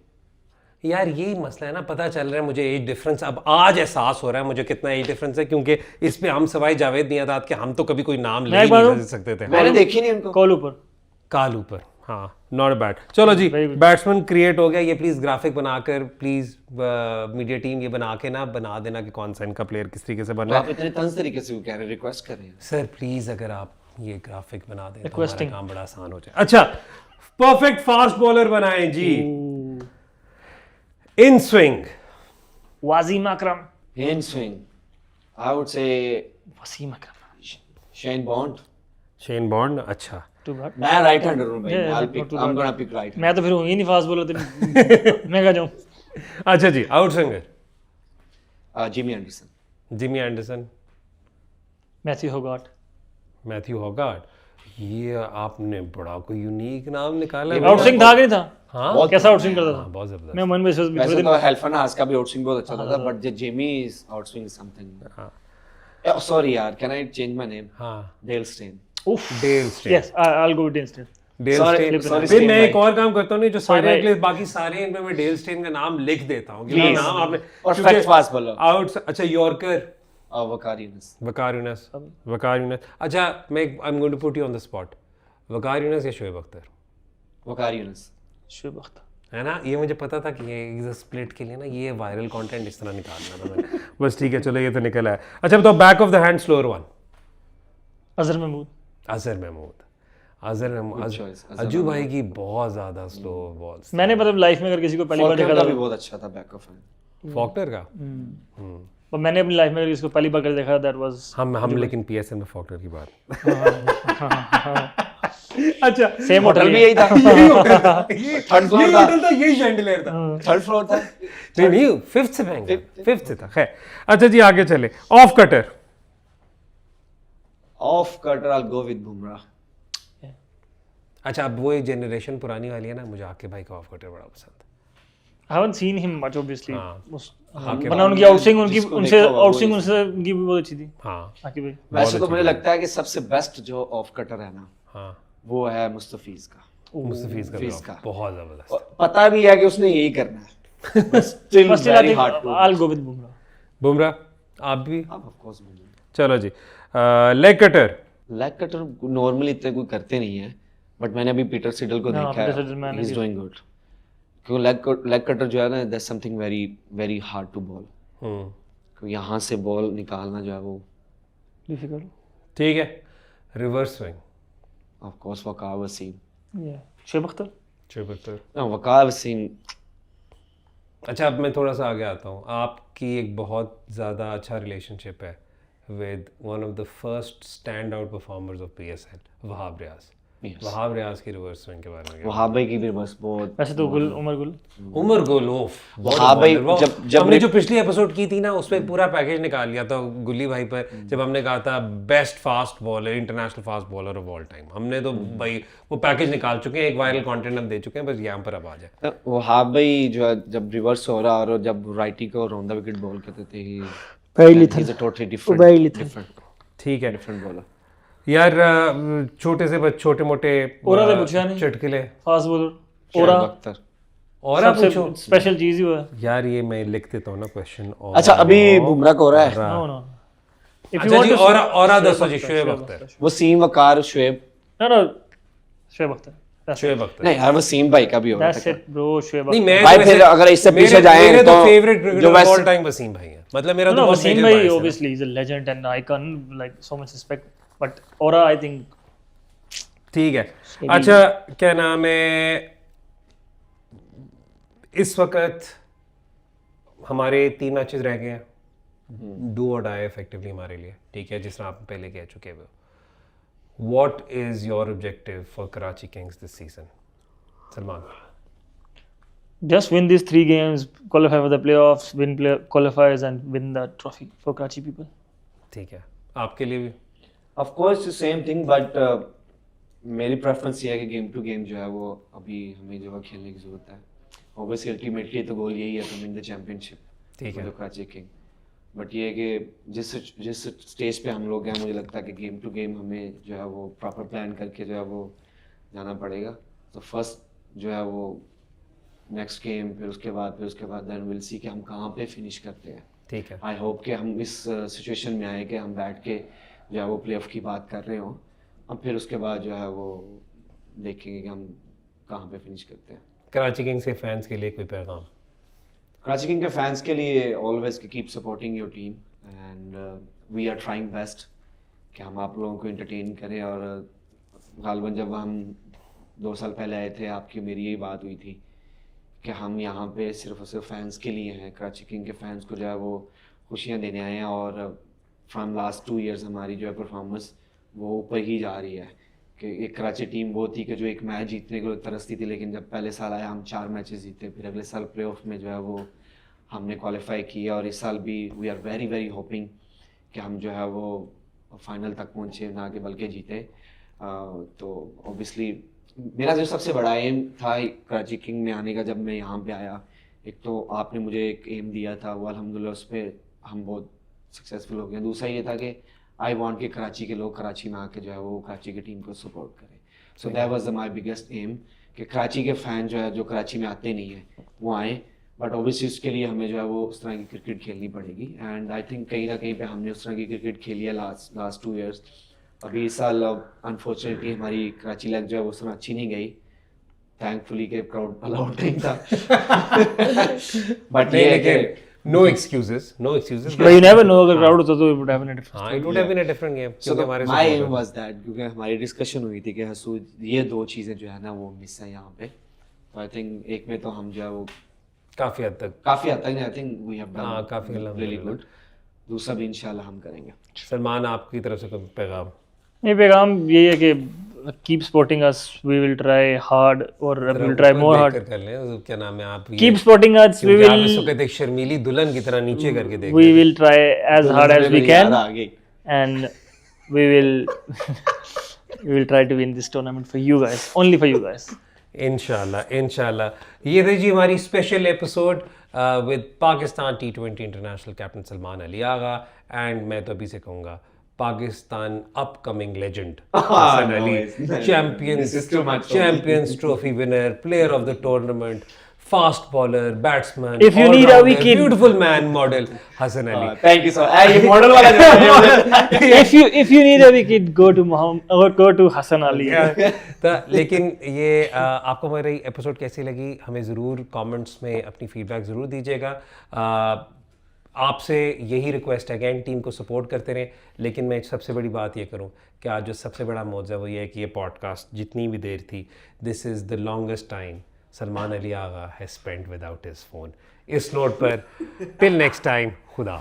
यार यही मसला है ना, पता चल रहा है मुझे एज डिफरेंस, अब आज एहसास हो रहा है मुझे कितना एज डिफरेंस है, क्योंकि इस पे हम सवाई जावेद नियादात के हम तो कभी कोई नाम ले ही नहीं सकते थे। मैंने देखी नहीं उनको। कॉल ऊपर। काल ऊपर, हाँ नॉट बैड। चलो जी बैट्समैन क्रिएट हो गया, ये प्लीज ग्राफिक बनाकर प्लीज मीडिया टीम ये बना के ना बना देना कि कौन सा इनका प्लेयर किस तरीके से बन रहा आप इतने तंज तरीके से कह रहे हैं, रिक्वेस्ट कर रहे हैं। है। सर प्लीज अगर आप ये ग्राफिक बना दें तो हमारा काम बड़ा आसान हो जाए। अच्छा परफेक्ट फास्ट बॉलर बनाएं जी। In swing Wasim Akram. In swing, I would say Wasim Akram. Shane Bond. Shane Bond. अच्छा टू बैट। मैं राइट हैंडर हूँ भाई। Yeah, I'll not pick. too I'm bad. gonna pick right. मैं तो फिर हूँ ही नहीं फास्ट बॉलर। मैं कहाँ जाऊँ? अच्छा जी out swinger Jimmy Anderson. Jimmy Anderson, Matthew Hoggard. Matthew Hoggard. ये आपने बड़ा कोई यूनिक नाम निकाला है। आउट स्विंग था कि नहीं था? हाँ बहुत कैसा आउट स्विंग करता था? हाँ, बहुत जबरदस्त। मैं मन में सोच थोड़े वैसे दिन। तो हेल्फन हास का भी आउटस्विंग बहुत अच्छा था, but the Jimmy's outswing is something. Oh, sorry यार, can I change my name? हाँ Dale Steyn. उफ। Dale Steyn. Yes I will go with Dale Steyn. Dale Sorry, Steyn. sorry, फिर Steyn मैं एक भाई। और काम करता हूँ, नहीं जो सारे भाई। अगले बाकी सारे इनमें मैं डेल स्टेन का नाम लिख देता हूँ कि Please. नाम आपने Perfect fast bowler. आउट। अच्छा yorker Waqar Younis. Waqar Younis, Waqar Younis. अच्छा मैं I am going to put you on the spot, Waqar Younis या शोएब अख्तर, Waqar Younis. शुभ वक्त। है ना? ये मुझे पता था कि ये स्प्लिट के लिए ना ये वायरल कंटेंट इस तरह निकालना था मैंने। बस ठीक है चलो ये तो निकला है। अच्छा बताओ back of the hand slower one. Azhar Mahmood. Azhar Mahmood. Azhar Mahmood. choice, Azhar अजू भाई की बहुत ज्यादा स्लो बॉल्स। मैंने मतलब लाइफ में अगर किसी को पहली बार Faulkner देखा का था भी बहुत अच्छा था बैक ऑफ हैंड। फॉक्टर का और मैंने अपनी लाइफ में अगर किसी को पहली बार कर देखा दैट वाज हम लेकिन पीएसएल में फॉक्टर की बात। अच्छा सेम होटल भी यही था। थर्ड फ्लोर था। होटल था, यही शैंडलियर था। थर्ड फ्लोर था। नहीं नहीं फिफ्थ से महंगा, फिफ्थ से था। खैर अच्छा जी आगे चले। Off cutter. Off cutter, I'll go with Bumrah. अच्छा, अब वो एक जनरेशन पुरानी वाली है ना, मुझे आके भाई का ऑफ कटर बड़ा पसंद है। I haven't seen him much obviously. हाँ। वरना उनकी आउटस्विंग उनसे उनकी भी बहुत अच्छी थी। हाँ आके भाई वैसे तो मुझे लगता है कि सबसे बेस्ट जो ऑफ कटर है ना, हाँ, वो है मुस्तफीज का। मुस्तफीज मुस्तफीज का का। बहुत जबरदस्त। और पता भी है कि उसने यही करना है। Still First I very think hard to. I'll go with Bumrah. Bumrah आप भी? अब of course बुमराह। चलो जी, leg cutter. Leg cutter normally इतने कोई करते नहीं है, बट मैंने अभी पीटर सिडल को हाँ, देखा पीटर सिडल मैंने है, ही इज भी- डूइंग गुड। क्योंकि लेग कटर जो है ना, that's something very very hard to bowl. क्योंकि यहाँ से बॉल निकालना जो है वो Difficult. ठीक है, reverse swing. Of course Waqar Wasim. Yeah. Shoaib Akhtar. Shoaib Akhtar. Waqar Wasim. अच्छा, अब मैं थोड़ा सा आगे आता हूँ। आपकी एक बहुत ज़्यादा अच्छा रिलेशनशिप है with one of the first stand out performers of PSL, Wahab Riaz. Wahab Riaz की रिवर्स स्विंग के बारे में क्या? वहाब भाई की भी बस बहुत। वैसे तो उमर गुल। उमर गुलोफ। वहाब भाई जब हमने जो पिछली एपिसोड की थी ना, उसमें पूरा पैकेज निकाल लिया था गुल्ली भाई पर, जब हमने कहा था best fast bowler, international fast bowler of all time. हमने तो भाई वो पैकेज निकाल चुके हैं, एक वायरल कंटेंट हम दे चुके हैं, बस यहाँ पर अब आ जाए। वहाब भाई जो है जब रिवर्स हो रहा और जब राइटी को रौंदा विकेट बॉल करते थे, ही Very टोटली lethal. ठीक है डिफरेंट बॉलर। यार, छोटे मोटे ओरा ने पूछा नहीं। चटकिले फास्ट बॉलर ओरा अख्तर। और आप सबसे पूछो स्पेशल चीज ही हुआ है। यार, ये मैं लिख देता हूँ ना क्वेश्चन। और अच्छा, अभी बुमराह को हो रहा है। No no. If you अच्छा want जी, to और दसो जी, शुएब अख्तर। वसीम, वकार, Shoaib. No Shoaib Akhtar. That's it. Shoaib Akhtar. नहीं यार, वसीम भाई का भी हो रहा That's था। it bro, शुएब नहीं, अख्तर। मैं भाई तो फिर वैसे- अगर इससे पीछे मेरे- जाएं मेरे तो फेवरेट जो क्रिकेटर वैसे- ऑल टाइम वसीम भाई है। मतलब मेरा तो No, बहुत Wasim major bhai bias है। obviously is a legend and icon, like so much respect. But Aura, I think ठीक है। अच्छा, क्या नाम है, इस वक्त हमारे 3 मैचेस रह गए हैं, डू और डाई इफेक्टिवली हमारे लिए, ठीक है, जिस तरह आप पहले कह चुके हो। What is your objective for Karachi Kings this season? Salman. just win these 3 games, qualify for the playoffs, win qualifiers, and win the trophy for Karachi people. ठीक है, आपके लिए भी? Of course same thing, but मेरी प्रेफरेंस ये है कि game to game जो है वो अभी हमें जो है खेलने की जरूरत है। ऑब्वियसली अल्टीमेटली तो गोल यही है टू विन द चैंपियनशिप, ठीक है। कराची किंग। बट ये है कि जिस स्टेज पे हम लोग हैं, मुझे लगता है कि गेम टू गेम हमें जो है वो प्रॉपर प्लान करके जो है वो जाना पड़ेगा। तो फर्स्ट जो है वो नेक्स्ट गेम, फिर उसके बाद देन विल सी कि हम कहाँ पे फिनिश करते हैं। ठीक है। आई होप कि हम इस सिचुएशन में आए कि हम बैठ के जो है वो प्ले ऑफ की बात कर रहे हों, हम फिर उसके बाद जो है वो देखेंगे कि हम कहाँ पे फिनिश करते हैं। कराची किंग्स के फैंस के लिए कोई पैगाम? कराची किंग के फैंस के लिए always keep supporting your team and we are trying best कि हम आप लोगों को एंटरटेन करें। और गालबन जब हम 2 साल पहले आए थे, आपकी मेरी यही बात हुई थी कि हम यहाँ पे सिर्फ और सिर्फ फैंस के लिए हैं, कराची किंग के फैंस को जो है वो खुशियाँ देने आए हैं। और फ्रॉम लास्ट 2 years हमारी जो है परफॉर्मेंस वो ऊपर ही जा रही है। कि एक कराची टीम वो थी कि जो एक मैच जीतने को तरसती थी, लेकिन जब पहले साल आया हम 4 मैचेस जीते, फिर अगले साल प्ले ऑफ में जो है वो हमने क्वालिफाई किया। और इस साल भी we are very very hoping कि हम जो है वो फाइनल तक पहुँचे, ना कि बल्कि जीते। तो ऑब्वियसली मेरा जो सबसे बड़ा एम था कराची किंग में आने का, जब मैं यहाँ पे आया, एक तो आपने मुझे एक एम दिया था, वो अल्हम्दुलिल्लाह उस पर हम बहुत सक्सेसफुल हो गए। दूसरा ये था कि आई वांट कि कराची के लोग कराची में आके जो है वो कराची की टीम को सपोर्ट करें। So that was my biggest aim कि कराची के फ़ैन जो है जो कराची में आते नहीं हैं वो आएँ। बट ऑब्वियसली उसके लिए हमें जो है वो उस तरह की क्रिकेट खेलनी पड़ेगी। एंड आई थिंक कहीं ना कहीं पे हमने उस तरह की क्रिकेट खेली है लास्ट 2 years। अभी इस साल अनफॉर्चुनेटली हमारी कराची लेग जो है वो उस तरह अच्छी नहीं गई, थैंकफुली के क्राउड अलाउड नहीं था। बट ये है कि no excuses, no excuses. But you never know, अगर crowd होता तो it would have been a different हाँ, it would have been a different game, So क्योंकि हमारे my support aim है। was that, क्योंकि हमारी डिस्कशन हुई थी कि हसूद ये 2 चीज़ें जो है ना वो मिस है यहाँ पे। तो आई थिंक एक में तो हम जो है वो काफी हद तक काफ़ी हद तक, आई थिंक वी हैव हाँ, काफी डन रियली अल्हम्दुलिल्लाह। गुड। दूसरा भी इंशाल्लाह हम करेंगे। सलमान, आपकी तरफ से कोई पैगाम? ये पैगाम यही है कि keep supporting us, we will try hard और we will try more hard. कर लें, तो क्या नाम है, आप Keep supporting us, we क्योंकि आप will इस वक्त एक शर्मीली दुल्हन की तरह नीचे करके देख we will try as hard as we can आगे and we will We will try to win this tournament for you guys, only for you guys. इंशाल्लाह ये रही जी हमारी special episode with Pakistan T20 international captain Salman Ali Agha and मैं तो अभी से कहूँगा Pakistan upcoming legend Hasan Ali champions trophy winner player of the tournament fast bowler batsman If you need a wicket- beautiful man model Hasan Ali thank you sir ये मॉडल वाला जो है, if you need a wicket, go to Muhammad or go to Hassan Ali. तो लेकिन ये आपको हमारी episode कैसी लगी हमें ज़रूर कमेंट्स में अपनी फीडबैक ज़रूर दीजिएगा आपसे यही रिक्वेस्ट है अगेन टीम को सपोर्ट करते रहें लेकिन मैं सबसे बड़ी बात ये करूं कि आज जो सबसे बड़ा मौज़ा वो ये है कि ये पॉडकास्ट जितनी भी देर थी this is the longest time Salman Ali Agha has spent without his phone इस नोट पर टिल नेक्स्ट टाइम खुदा